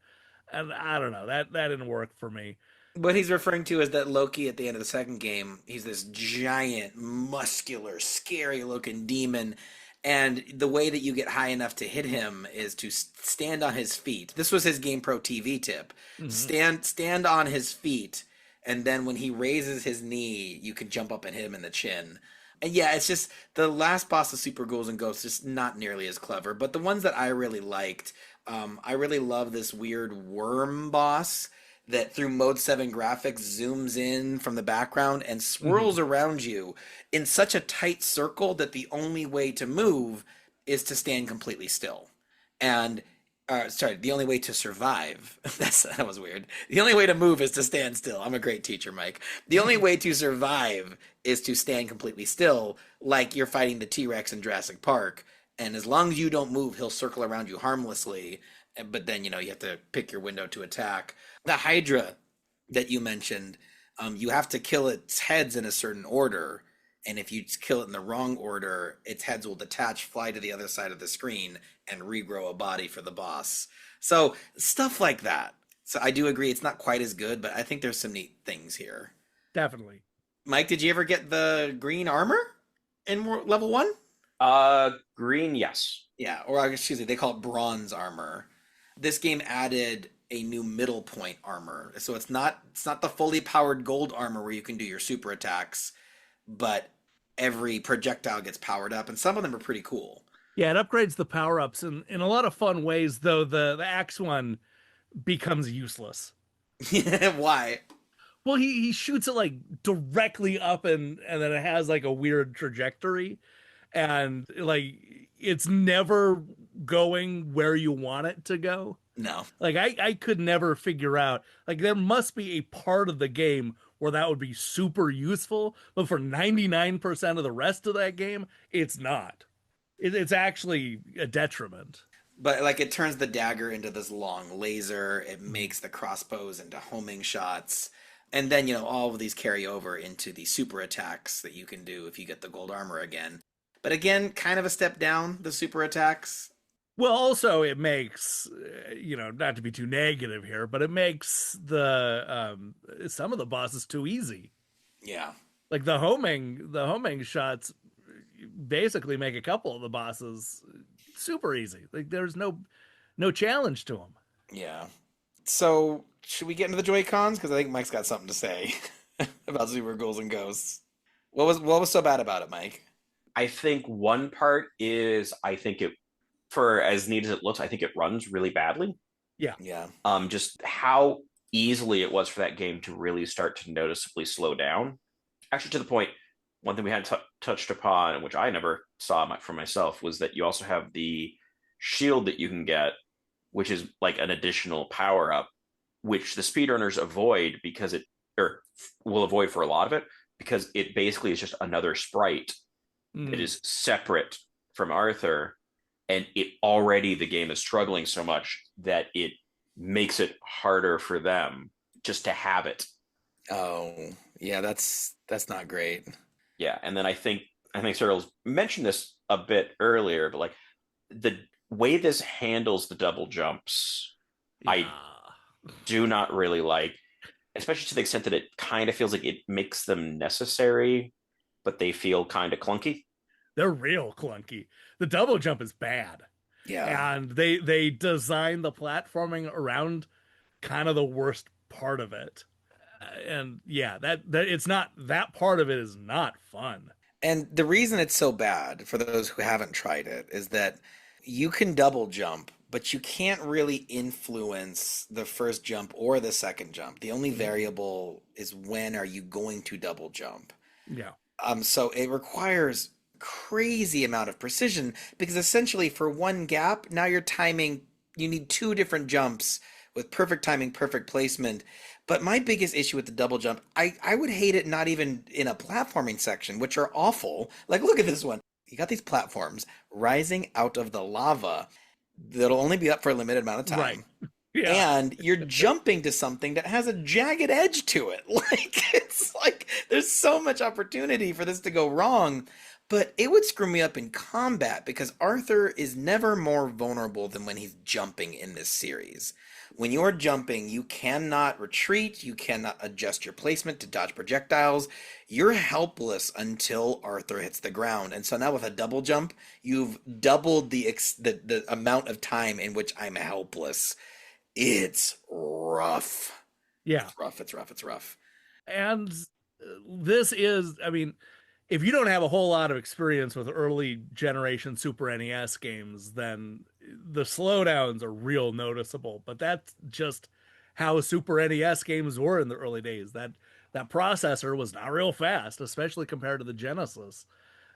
And I don't know, that didn't work for me. What he's referring to is that Loki at the end of the second game, he's this giant, muscular, scary-looking demon, and the way that you get high enough to hit him is to stand on his feet. This was his GamePro TV tip. Stand on his feet, and then when he raises his knee, you can jump up and hit him in the chin. And yeah, it's just the last boss of Super Ghouls and Ghosts is not nearly as clever, but the ones that I really liked, I really love this weird worm boss that through Mode 7 graphics zooms in from the background and swirls around you in such a tight circle that the only way to move is to stand completely still. And, the only way to survive, that was weird. The only way to move is to stand still. I'm a great teacher, Mike. The only way to survive is to stand completely still, like you're fighting the T-Rex in Jurassic Park. And as long as you don't move, he'll circle around you harmlessly. But then, you have to pick your window to attack. The Hydra that you mentioned, you have to kill its heads in a certain order. And if you kill it in the wrong order, its heads will detach, fly to the other side of the screen, and regrow a body for the boss. So stuff like that. So I do agree it's not quite as good, but I think there's some neat things here. Definitely. Mike, did you ever get the green armor in level 1? Green, yes. Yeah, or excuse me, they call it bronze armor. This game added a new middle point armor. So it's not the fully powered gold armor where you can do your super attacks, but every projectile gets powered up, and some of them are pretty cool. Yeah, it upgrades the power-ups in a lot of fun ways, though the axe one becomes useless. Why? Well, he shoots it like directly up and then it has like a weird trajectory, and like it's never going where you want it to go. No. Like I could never figure out, like there must be a part of the game where that would be super useful, but for 99% of the rest of that game, it's not. It's actually a detriment. But like it turns the dagger into this long laser, it makes the crossbows into homing shots, and then all of these carry over into the super attacks that you can do if you get the gold armor again. But again, kind of a step down, the super attacks. Well, also it makes, not to be too negative here, but it makes some of the bosses too easy. Yeah. Like the homing shots basically make a couple of the bosses super easy. Like there's no challenge to them. Yeah. So should we get into the Joy-Cons? Because I think Mike's got something to say about Super Ghouls and Ghosts. What was so bad about it, Mike? I think one part is, for as neat as it looks, I think it runs really badly. Yeah. Yeah. Just how easily it was for that game to really start to noticeably slow down. Actually, to the point, one thing we hadn't touched upon, which I never saw for myself, was that you also have the shield that you can get, which is like an additional power up, which the speedrunners avoid will avoid for a lot of it, because it basically is just another sprite that is separate from Arthur, and the game is struggling so much that it makes it harder for them just to have it. Oh, yeah, that's not great. Yeah, and then I think Cyril's mentioned this a bit earlier, but like the way this handles the double jumps, yeah. I do not really like, especially to the extent that it kind of feels like it makes them necessary, but they feel kind of clunky. They're real clunky. The double jump is bad. Yeah. And they design the platforming around kind of the worst part of it. And yeah, that it's not, that part of it is not fun. And the reason it's so bad, for those who haven't tried it, is that you can double jump, but you can't really influence the first jump or the second jump. The only variable is when are you going to double jump. Yeah. So it requires crazy amount of precision, because essentially for one gap, now you're timing, you need two different jumps with perfect timing, perfect placement. But my biggest issue with the double jump, I would hate it not even in a platforming section, which are awful. Like, look at this one. You got these platforms rising out of the lava. that'll only be up for a limited amount of time. Right. Yeah. And you're jumping to something that has a jagged edge to it. It's like there's so much opportunity for this to go wrong. But it would screw me up in combat because Arthur is never more vulnerable than when he's jumping in this series. When you're jumping, you cannot retreat, you cannot adjust your placement to dodge projectiles. You're helpless until Arthur hits the ground. And so now with a double jump, you've doubled the amount of time in which I'm helpless. It's rough. Yeah. It's rough. And this is, I mean, if you don't have a whole lot of experience with early generation Super NES games, then the slowdowns are real noticeable. But that's just how Super NES games were in the early days. That processor was not real fast, especially compared to the Genesis.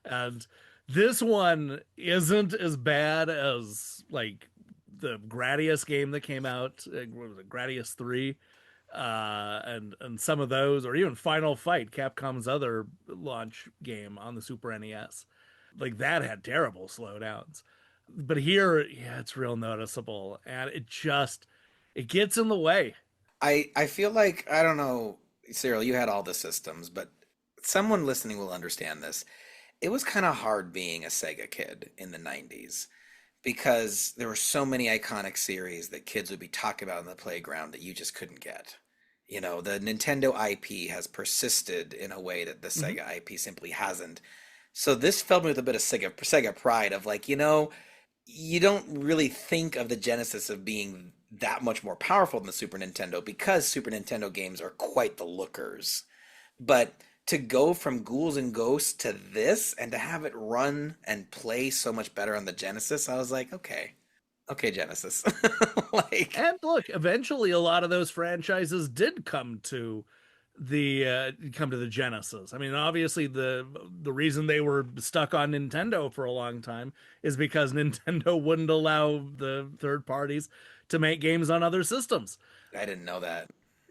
And this one isn't as bad as like the Gradius game that came out, what was it, Gradius 3, and some of those, or even Final Fight, Capcom's other launch game on the Super NES. Like that had terrible slowdowns. But here, yeah, it's real noticeable, and it gets in the way. I feel like, I don't know, Cyril, you had all the systems, but someone listening will understand this. It was kind of hard being a Sega kid in the 90s because there were so many iconic series that kids would be talking about in the playground that you just couldn't get. You know, the Nintendo IP has persisted in a way that the Sega IP simply hasn't. So this filled me with a bit of Sega pride of like, you know, you don't really think of the Genesis of being that much more powerful than the Super Nintendo because Super Nintendo games are quite the lookers. But to go from Ghouls and Ghosts to this and to have it run and play so much better on the Genesis, I was like, okay, Genesis. And look, eventually a lot of those franchises did come to the Genesis. I mean, obviously the reason they were stuck on Nintendo for a long time is because Nintendo wouldn't allow the third parties to make games on other systems. I didn't know that.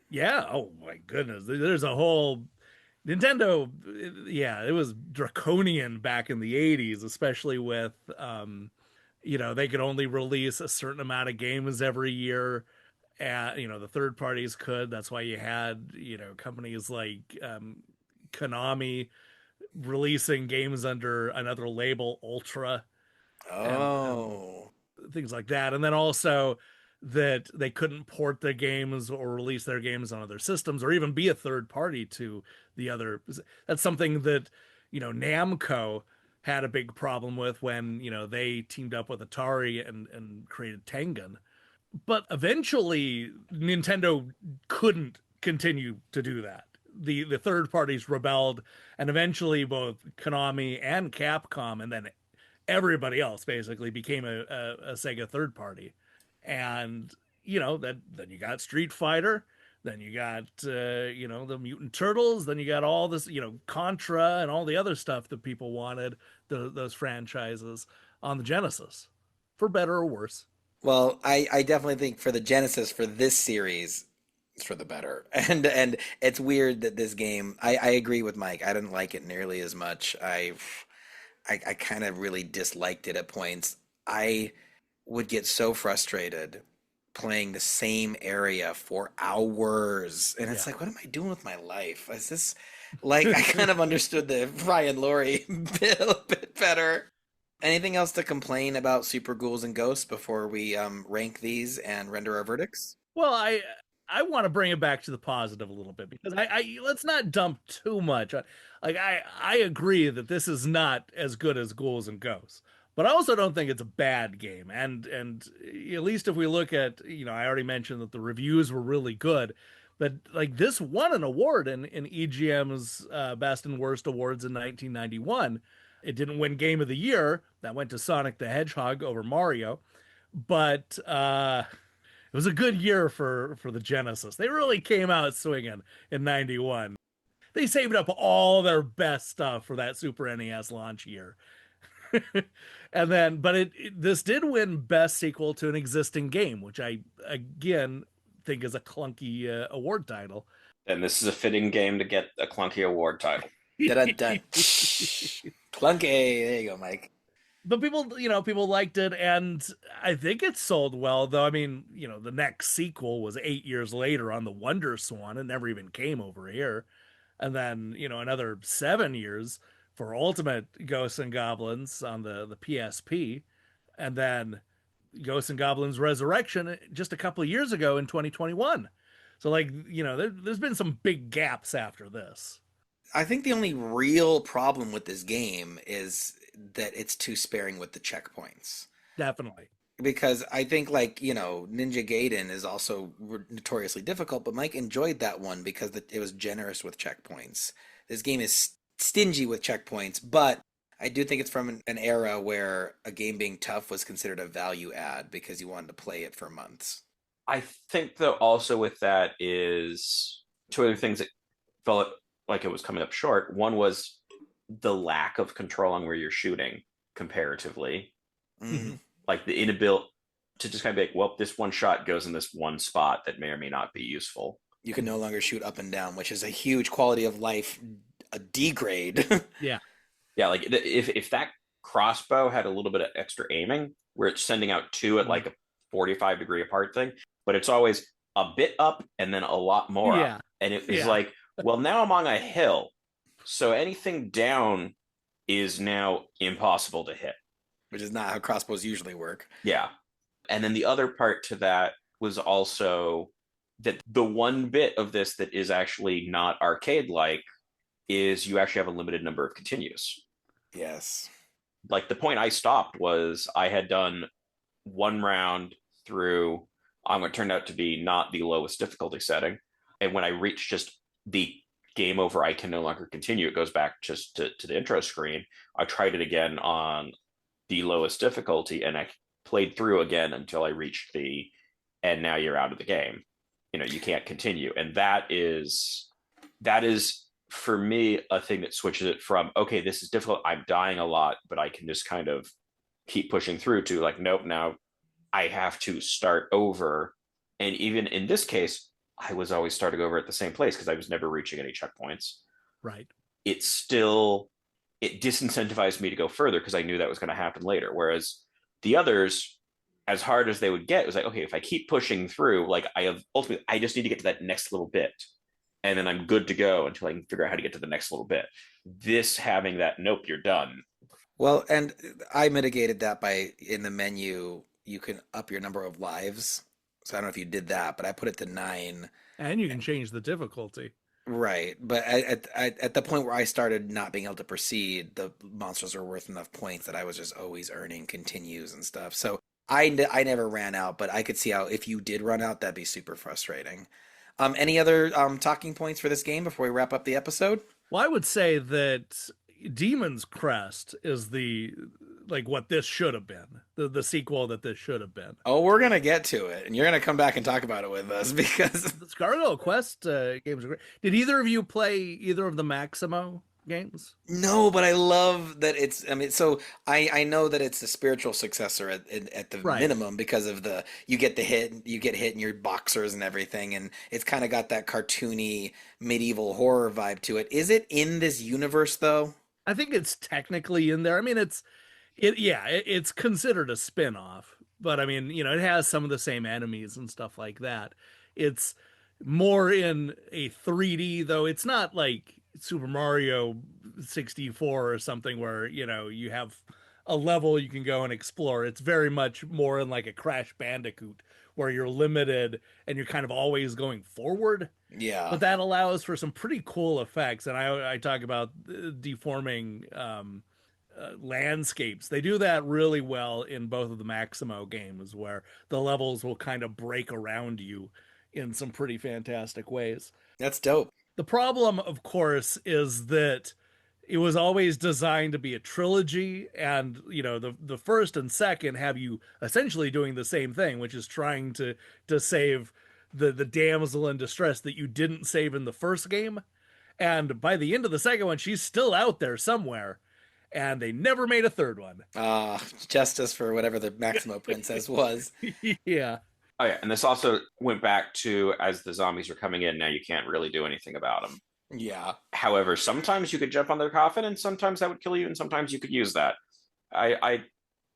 Yeah. Oh my goodness. There's a whole Nintendo. Yeah, it was draconian back in the 80s, especially with they could only release a certain amount of games every year. The third parties could. That's why you had, companies like Konami releasing games under another label, Ultra, Oh. and things like that. And then also that they couldn't port their games or release their games on other systems or even be a third party to the other. That's something that, Namco had a big problem with when, they teamed up with Atari and created Tengen. But eventually, Nintendo couldn't continue to do that. The third parties rebelled, and eventually both Konami and Capcom, and then everybody else basically became a Sega third party. And then you got Street Fighter, then you got the Mutant Turtles, then you got all this Contra and all the other stuff that people wanted those franchises on the Genesis, for better or worse. Well, I definitely think for the Genesis for this series, it's for the better. And it's weird that this game, I agree with Mike. I didn't like it nearly as much. I kind of really disliked it at points. I would get so frustrated playing the same area for hours. And it's like, what am I doing with my life? Is this like, I kind of understood the Brian Laurie bit a bit better. Anything else to complain about Super Ghouls and Ghosts before we rank these and render our verdicts? Well, I want to bring it back to the positive a little bit because I let's not dump too much. I agree that this is not as good as Ghouls and Ghosts, but I also don't think it's a bad game. And at least if we look at, I already mentioned that the reviews were really good, but like this won an award in EGM's Best and Worst Awards in 1991. It didn't win Game of the Year. That went to Sonic the Hedgehog over Mario. But it was a good year for the Genesis. They really came out swinging in 91. They saved up all their best stuff for that Super NES launch year. And then, but this did win Best Sequel to an Existing Game, which I, again, think is a clunky award title. And this is a fitting game to get a clunky award title. Dun-dun-dun. Clunky. There you go, Mike. But people liked it, and I think it sold well, though. I mean, the next sequel was 8 years later on the Wonder Swan and never even came over here. And then, another 7 years for Ultimate Ghosts and Goblins on the PSP. And then Ghosts and Goblins Resurrection just a couple of years ago in 2021. So, like, there's been some big gaps after this. I think the only real problem with this game is that it's too sparing with the checkpoints. Definitely. Because I think, like, Ninja Gaiden is also notoriously difficult, but Mike enjoyed that one because it was generous with checkpoints. This game is stingy with checkpoints, but I do think it's from an era where a game being tough was considered a value add because you wanted to play it for months. I think, though, also with that is two other things that felt like it was coming up short. One was the lack of control on where you're shooting comparatively. Mm-hmm. Like the inability to just kind of be like, well, this one shot goes in this one spot that may or may not be useful. You can no longer shoot up and down, which is a huge quality of life degrade. Yeah. Yeah, like if that crossbow had a little bit of extra aiming, where it's sending out two at like a 45-degree apart thing, but it's always a bit up and then a lot more up. And it is like, well, now I'm on a hill, so anything down is now impossible to hit. Which is not how crossbows usually work. Yeah. And then the other part to that was also that the one bit of this that is actually not arcade-like is you actually have a limited number of continues. Yes. Like the point I stopped was I had done one round through on what turned out to be not the lowest difficulty setting. And when I reached just the game over, I can no longer continue, it goes back just to the intro screen. I tried it again on the lowest difficulty and I played through again until I reached and now you're out of the game. You can't continue. And that is for me a thing that switches it from, okay, this is difficult, I'm dying a lot, but I can just kind of keep pushing through, to like, nope, now I have to start over. And even in this case, I was always starting over at the same place because I was never reaching any checkpoints. Right. It disincentivized me to go further because I knew that was going to happen later. Whereas the others, as hard as they would get, it was like, okay, if I keep pushing through, like I just need to get to that next little bit. And then I'm good to go until I can figure out how to get to the next little bit. This having that, nope, you're done. Well, and I mitigated that by, in the menu, you can up your number of lives. So I don't know if you did that, but I put it to 9. And you can change the difficulty. Right. But at the point where I started not being able to proceed, the monsters were worth enough points that I was just always earning continues and stuff. So I never ran out, but I could see how if you did run out, that'd be super frustrating. Any other talking points for this game before we wrap up the episode? Well, I would say that Demon's Crest is what this should have been, the sequel that this should have been. Oh, we're gonna get to it, and you're gonna come back and talk about it with us because the Gargoyle Quest games are great. Did either of you play either of the Maximo games? No, but I love that it's. I mean, so I know that it's the spiritual successor at the minimum because of you get hit in your boxers and everything, and it's kind of got that cartoony medieval horror vibe to it. Is it in this universe though? I think it's technically in there. I mean, it's considered a spin-off, but I mean, it has some of the same enemies and stuff like that. It's more in a 3D, though. It's not like Super Mario 64 or something where, you have a level you can go and explore. It's very much more in like a Crash Bandicoot where you're limited and you're kind of always going forward. Yeah. But that allows for some pretty cool effects. And I talk about deforming landscapes. They do that really well in both of the Maximo games where the levels will kind of break around you in some pretty fantastic ways. That's dope. The problem, of course, is that it was always designed to be a trilogy, and the first and second have you essentially doing the same thing, which is trying to save the damsel in distress that you didn't save in the first game. And by the end of the second one, she's still out there somewhere, and they never made a third one. Justice for whatever the Maximo princess was. Yeah. Oh yeah, and this also went back to, as the zombies are coming in, now you can't really do anything about them. Yeah. However, sometimes you could jump on their coffin, and sometimes that would kill you, and sometimes you could use that. I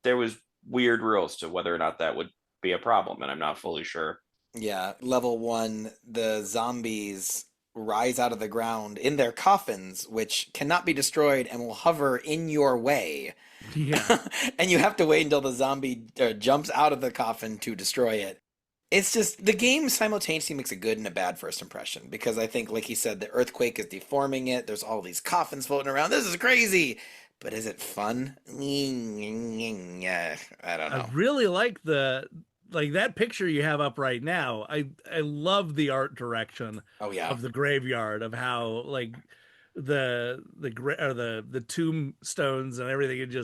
there was weird rules to whether or not that would be a problem, and I'm not fully sure. Yeah, level 1, the zombies rise out of the ground in their coffins, which cannot be destroyed and will hover in your way. Yeah. And you have to wait until the zombie jumps out of the coffin to destroy it. It's just the game simultaneously makes a good and a bad first impression because I think, like he said, the earthquake is deforming it. There's all these coffins floating around. This is crazy. But is it fun? Yeah, I don't I know. really like that picture you have up right now. I love the art direction Oh yeah. of the graveyard, of how like the tombstones and everything,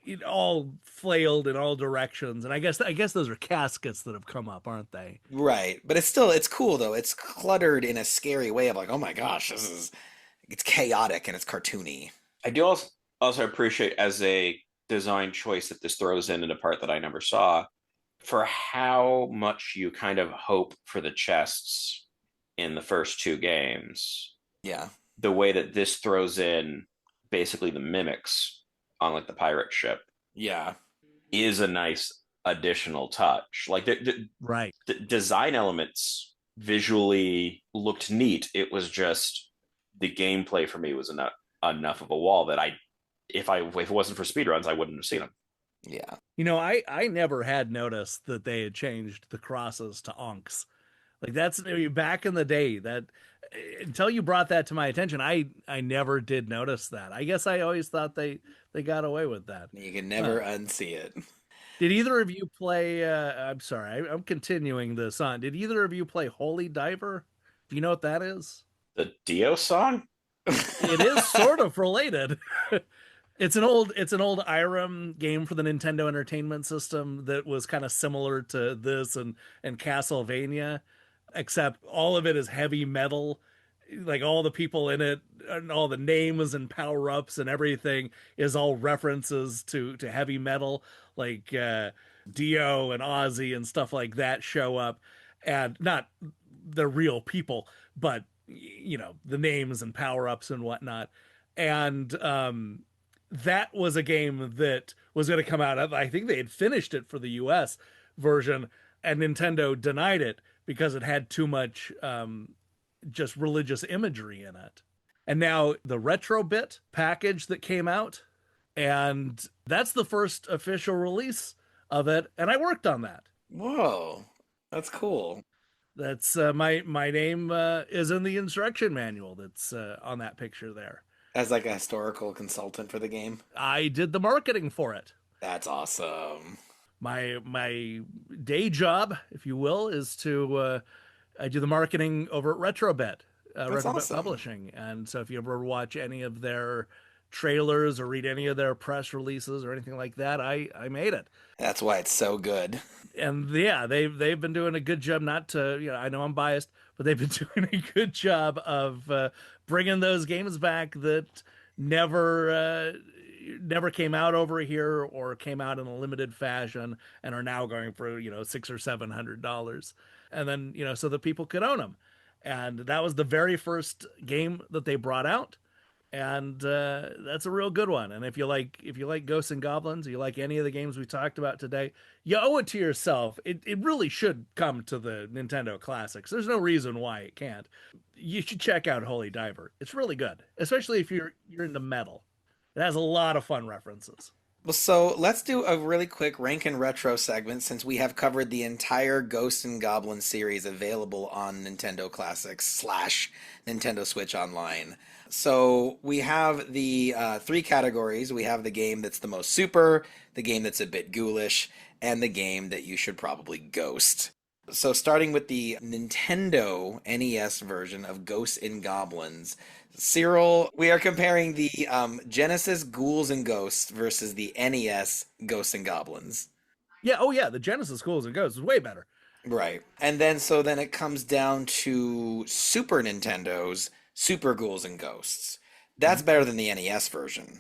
it all flailed in all directions. And I guess those are caskets that have come up, aren't they? Right. But it's cool though. It's cluttered in a scary way of like, oh my gosh, it's chaotic and it's cartoony. I do also appreciate as a design choice that this throws in a part that I never saw for how much you kind of hope for the chests in the first two games. Yeah. The way that this throws in basically the mimics on like the pirate ship Yeah. is a nice additional touch. Like Right. the design elements visually looked neat. It was just the gameplay for me was enough of a wall that if it wasn't for speedruns, I wouldn't have seen them. Yeah. I never had noticed that they had changed the crosses to onks. Like that's back in the day that until you brought that to my attention, I never did notice that. I guess I always thought they got away with that. You can never unsee it. Did either of you play I'm sorry, I'm continuing this on. Did either of you play Holy Diver? Do you know what that is? The Dio song? It is sort of related. It's an old Irem game for the Nintendo Entertainment System that was kind of similar to this and Castlevania, except all of it is heavy metal. Like all the people in it and all the names and power-ups and everything is all references to heavy metal, like Dio and Ozzy and stuff like that show up, and not the real people, but the names and power-ups and whatnot. And that was a game that was going to come out. I think they had finished it for the US version, and Nintendo denied it because it had too much just religious imagery in it. And now the Retrobit package that came out, and that's the first official release of it, and I worked on that. Whoa, that's cool. That's my name is in the instruction manual that's on that picture there. As like a historical consultant for the game. I did the marketing for it. That's awesome. My day job, if you will, is to I do the marketing over at Retrobit, Retrobit awesome. Publishing. And so if you ever watch any of their trailers or read any of their press releases or anything like that, I made it. That's why it's so good. And yeah, they've been doing a good job. Not to, I know I'm biased, but they've been doing a good job of bringing those games back that never came out over here or came out in a limited fashion and are now going for $600 or $700, and then so that people could own them. And that was the very first game that they brought out. And that's a real good one. And if you like Ghosts and Goblins, you like any of the games we talked about today, you owe it to yourself. It really should come to the Nintendo Classics. There's no reason why it can't. You should check out Holy Diver. It's really good, especially if you're into metal. It has a lot of fun references. Well, so let's do a really quick rank and retro segment since we have covered the entire Ghosts and Goblins series available on Nintendo Classics / Nintendo Switch Online. So we have the 3 categories. We have the game that's the most super, the game that's a bit ghoulish, and the game that you should probably ghost. So starting with the Nintendo NES version of Ghosts and Goblins, Cyril, we are comparing the Genesis Ghouls and Ghosts versus the NES Ghosts and Goblins. Yeah, oh yeah, the Genesis Ghouls and Ghosts is way better. Right. And then it comes down to Super Nintendo's Super Ghouls and Ghosts. That's better than the NES version.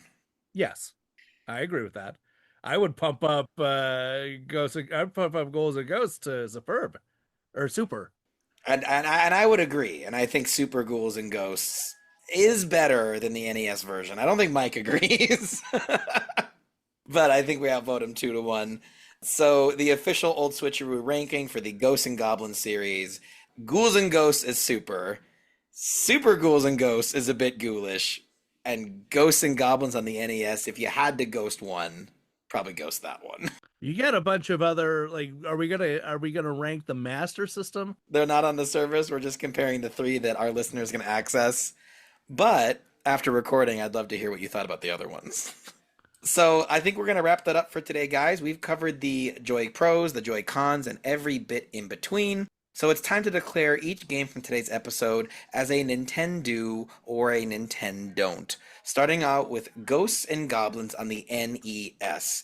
Yes, I agree with that. I would pump up Ghouls and Ghosts to Superb or Super. And I would agree. And I think Super Ghouls and Ghosts is better than the NES version. I don't think Mike agrees. but I think we outvote him 2-1. So the official Old Switcheroo ranking for the Ghosts and Goblins series, Ghouls and Ghosts is super. Super Ghouls and Ghosts is a bit ghoulish. And Ghosts and Goblins on the NES, if you had to ghost one, probably ghost that one. You get a bunch of other, like, are we gonna rank the Master System? They're not on the service. We're just comparing the three that our listeners can access. But after recording, I'd love to hear what you thought about the other ones. So I think we're going to wrap that up for today, guys. We've covered the Joy Pros, the Joy Cons, and every bit in between. So it's time to declare each game from today's episode as a NintenDo or a NintenDON'T. Starting out with Ghosts and Goblins on the NES.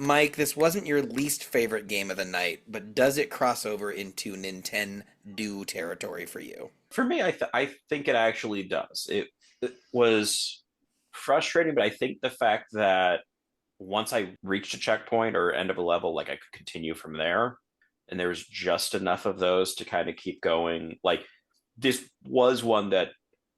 Mike, this wasn't your least favorite game of the night, but does it cross over into NintenDo territory for you? For me, I think it actually does. It was frustrating, but I think the fact that once I reached a checkpoint or end of a level, like I could continue from there, and there was just enough of those to kind of keep going. Like this was one that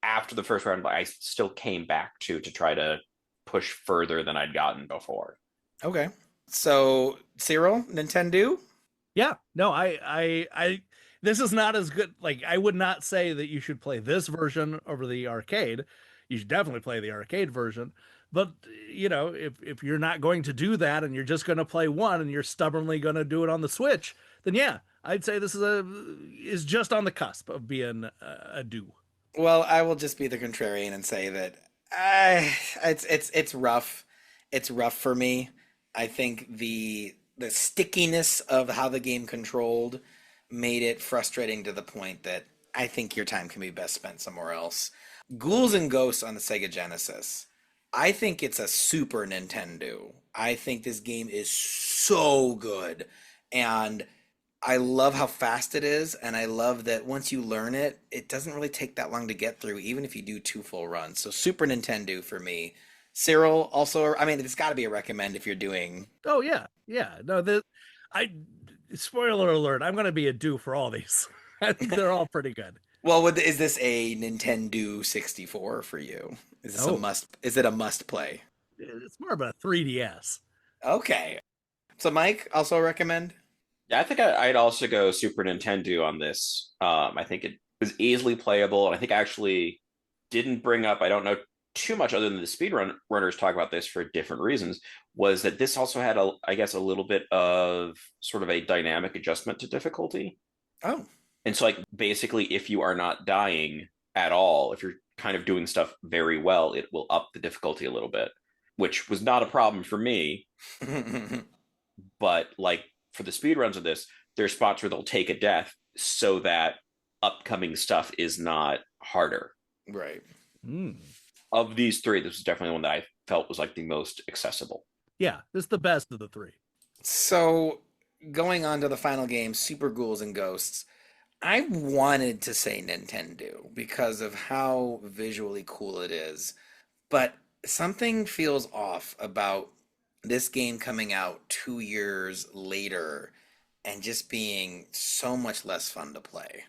after the first round, I still came back to try to push further than I'd gotten before. Okay. So Cyril, NintenDo? Yeah, no, I this is not as good. Like, I would not say that you should play this version over the arcade. You should definitely play the arcade version. But, you know, if you're not going to do that and you're just going to play one and you're stubbornly going to do it on the Switch, then yeah, I'd say this is just on the cusp of being a do. Well, I will just be the contrarian and say that it's rough. It's rough for me. I think the stickiness of how the game controlled made it frustrating to the point that I think your time can be best spent somewhere else. Ghouls and Ghosts on the Sega Genesis. I think it's a super Nintendo. I think this game is so good. And I love how fast it is. And I love that once you learn it, it doesn't really take that long to get through, even if you do 2 full runs. So Super Nintendo for me. Cyril, also, I mean, it's got to be a recommend if you're doing. Oh, yeah. Yeah. No, spoiler alert, I'm going to be a do for all these. I think they're all pretty good. Well, is this a Nintendo 64 for you? Is this a must? Is it a must play? It's more of a 3DS. Okay. So, Mike, also recommend? Yeah, I think I'd also go Super Nintendo on this. I think it was easily playable, and I think I actually didn't bring up, I don't know too much other than the speedrunners talk about this for different reasons, was that this also had, I guess, a little bit of sort of a dynamic adjustment to difficulty. Oh. And so, like, basically, if you are not dying at all, if you're kind of doing stuff very well, it will up the difficulty a little bit, which was not a problem for me. But, like, for the speedruns of this, there's spots where they'll take a death so that upcoming stuff is not harder. Right. Of these three, this is definitely one that I felt was, like, the most accessible. Yeah, this is the best of the three. So, going on to the final game, Super Ghouls and Ghosts. I wanted to say Nintendo because of how visually cool it is, but something feels off about this game coming out 2 years later and just being so much less fun to play.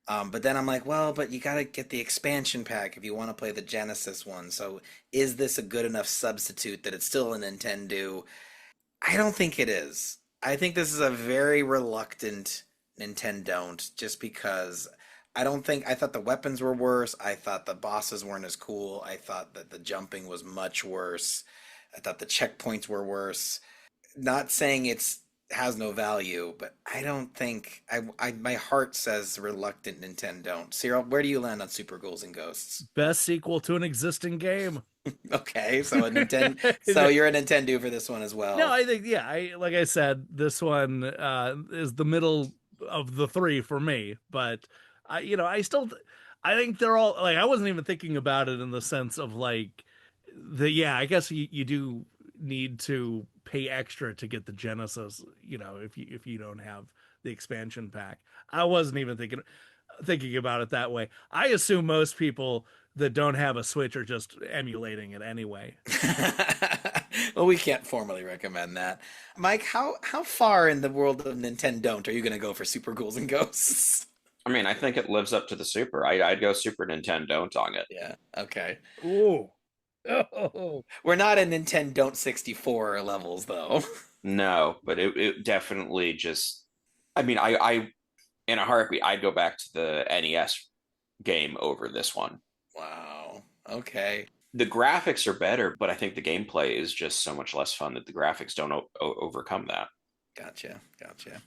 But then I'm like, well, but you got to get the expansion pack if you want to play the Genesis one. So is this a good enough substitute that it's still a Nintendo? I don't think it is. I think this is a very reluctant NintenDO'N'T, just because I thought the weapons were worse. I thought the bosses weren't as cool. I thought that the jumping was much worse. I thought the checkpoints were worse. Not saying it has no value, but I don't think my heart says reluctant NintenDO'N'T. Cyril, where do you land on Super Ghouls and Ghosts? Best sequel to an existing game. Okay, so so you're a Nintendo for this one as well. No, I think like I said, this one is the middle of the three for me, but I think they're all, like, I wasn't even thinking about it in the sense of, like, I guess you do need to pay extra to get the Genesis, if you don't have the expansion pack. I wasn't even thinking about it that way. I assume most people that don't have a Switch are just emulating it anyway. Well, we can't formally recommend that. Mike, how far in the world of NintenDO'N'T are you going to go for Super Ghouls and Ghosts? I mean, I think it lives up to the Super. I'd go Super NintenDO'N'T on it. Yeah, okay. Ooh. Oh, We're not in NintenDON'T 64 levels, though. No, but it definitely just. I mean, I in a heartbeat, I'd go back to the NES game over this one. Wow. Okay. The graphics are better, but I think the gameplay is just so much less fun that the graphics don't overcome that. Gotcha. Gotcha.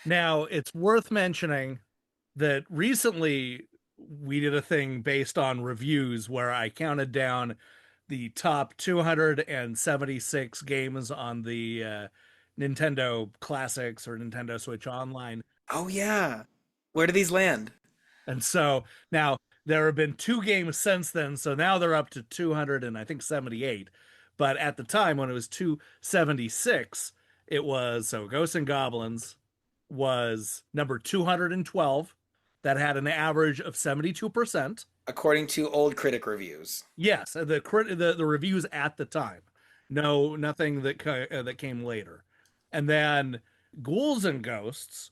now it's worth mentioning that recently we did a thing based on reviews where I counted down the top 276 games on the Nintendo Classics or Nintendo Switch Online. Oh, yeah. Where do these land? And so now there have been two games since then. So now they're up to 200 and I think 78. But at the time when it was 276, it was so Ghosts and Goblins was number 212 that had an average of 72%. According to old critic reviews. Yes, the reviews at the time. No, nothing that came later. And then Ghouls and Ghosts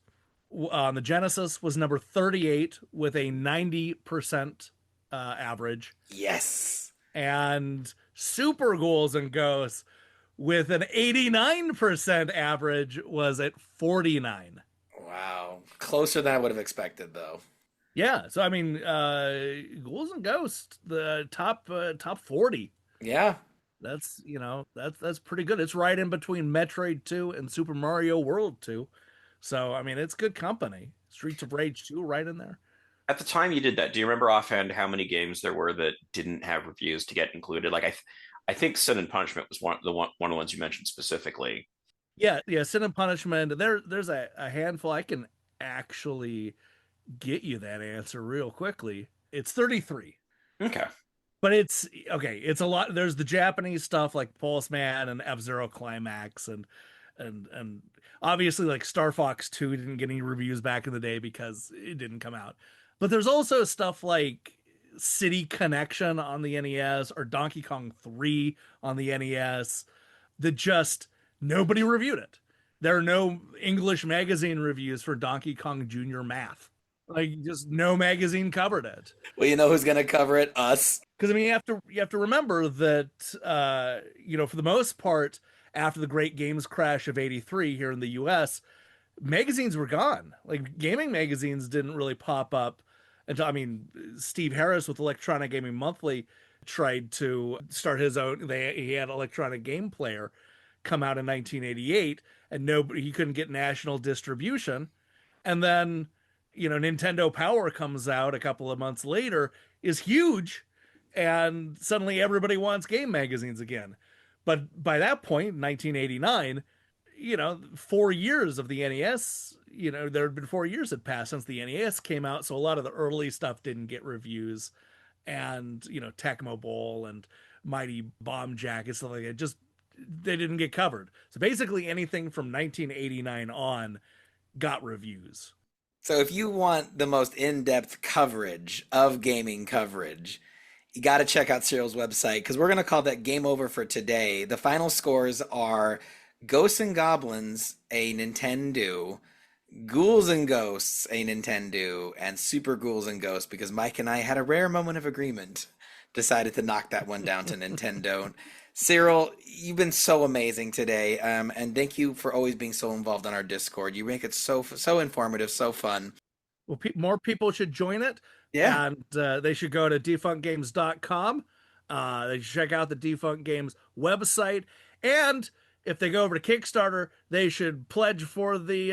on the Genesis was number 38 with a 90% average. Yes. And Super Ghouls and Ghosts with an 89% average was at 49. Wow. Closer than I would have expected, though. Yeah, so I mean, Ghouls and Ghosts, the top 40. Yeah. That's pretty good. It's right in between Metroid 2 and Super Mario World 2. So I mean, it's good company. Streets of Rage 2 right in there. At the time you did that, do you remember offhand how many games there were that didn't have reviews to get included? Like I think Sin and Punishment was one of the ones you mentioned specifically. Yeah, Sin and Punishment. There's a handful. I can actually get you that answer real quickly. It's 33. Okay. But it's okay. It's a lot. There's the Japanese stuff like Pulse Man and F-Zero Climax and obviously like Star Fox 2 didn't get any reviews back in the day because it didn't come out. But there's also stuff like City Connection on the NES or Donkey Kong 3 on the NES that just nobody reviewed it. There are no English magazine reviews for Donkey Kong Jr. Math. Like just no magazine covered it. Well, you know who's going to cover it? Us. Because I mean, you have to remember that for the most part, after the Great Games Crash of '83 here in the U.S., magazines were gone. Like gaming magazines didn't really pop up until Steve Harris with Electronic Gaming Monthly tried to start his own. He had Electronic Game Player come out in 1988, and he couldn't get national distribution, and then Nintendo Power comes out a couple of months later, is huge, and suddenly everybody wants game magazines again. But by that point, 1989, 4 years of the NES, there had been 4 years had passed since the NES came out, so a lot of the early stuff didn't get reviews, and Tecmo Bowl and Mighty Bomb Jack and stuff like that, just they didn't get covered. So basically anything from 1989 on got reviews. So if you want the most in-depth coverage of gaming coverage, you got to check out Cyril's website because we're going to call that game over for today. The final scores are Ghosts and Goblins, a Nintendo, Ghouls and Ghosts, a Nintendo, and Super Ghouls and Ghosts, because Mike and I had a rare moment of agreement, decided to knock that one down to Nintendo. Cyril, you've been so amazing today, and thank you for always being so involved on our Discord. You make it so informative, so fun. Well, more people should join it. Yeah. And they should go to defunctgames.com. They should check out the Defunct Games website. And if they go over to Kickstarter, they should pledge for the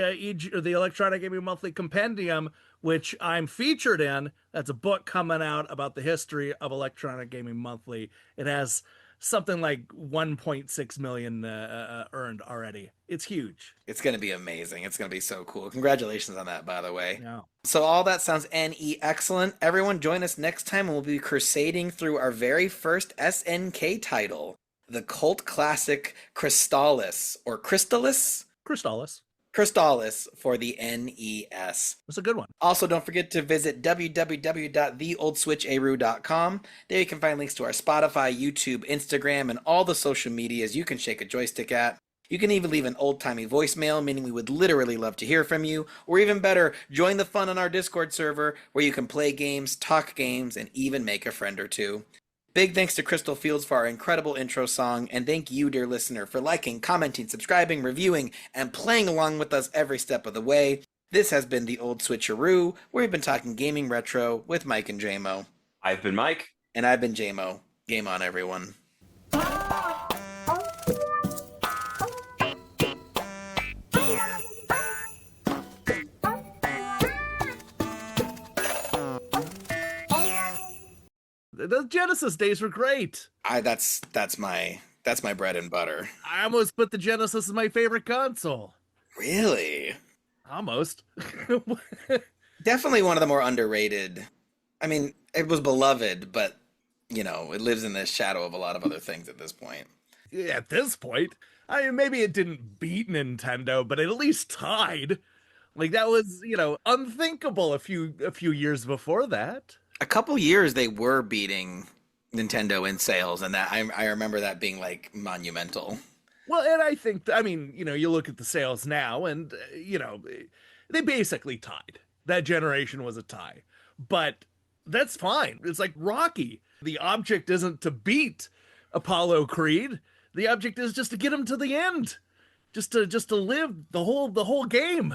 Electronic Gaming Monthly Compendium, which I'm featured in. That's a book coming out about the history of Electronic Gaming Monthly. It has something like 1.6 million earned already. It's huge. It's going to be amazing. It's going to be so cool. Congratulations on that, by the way. Yeah. So all that sounds excellent. Everyone join us next time and we'll be crusading through our very first SNK title, the cult classic Crystallis, or Crystallis? Crystallis for the NES. That's a good one. Also, don't forget to visit www.theoldswitcharoo.com. There you can find links to our Spotify, YouTube, Instagram, and all the social medias you can shake a joystick at. You can even leave an old-timey voicemail, meaning we would literally love to hear from you. Or even better, join the fun on our Discord server where you can play games, talk games, and even make a friend or two. Big thanks to Crystal Fields for our incredible intro song, and thank you, dear listener, for liking, commenting, subscribing, reviewing, and playing along with us every step of the way. This has been the Old SwitchAroo, where we've been talking gaming retro with Mike and Jaymo. I've been Mike. And I've been Jaymo. Game on, everyone. The Genesis days were great. That's my bread and butter. I almost put the Genesis as my favorite console. Really? Almost. Definitely one of the more underrated. I mean, it was beloved, but, you know, it lives in the shadow of a lot of other things at this point. At this point, I mean, maybe it didn't beat Nintendo, but it at least tied. Like, that was, you know, unthinkable a few years before that. A couple years they were beating Nintendo in sales, and that I remember that being like monumental. Well, and I think, I mean, you know, you look at the sales now, and you know, they basically tied. That generation was a tie, but that's fine. It's like Rocky. The object isn't to beat Apollo Creed. The object is just to get him to the end, just to live the whole game.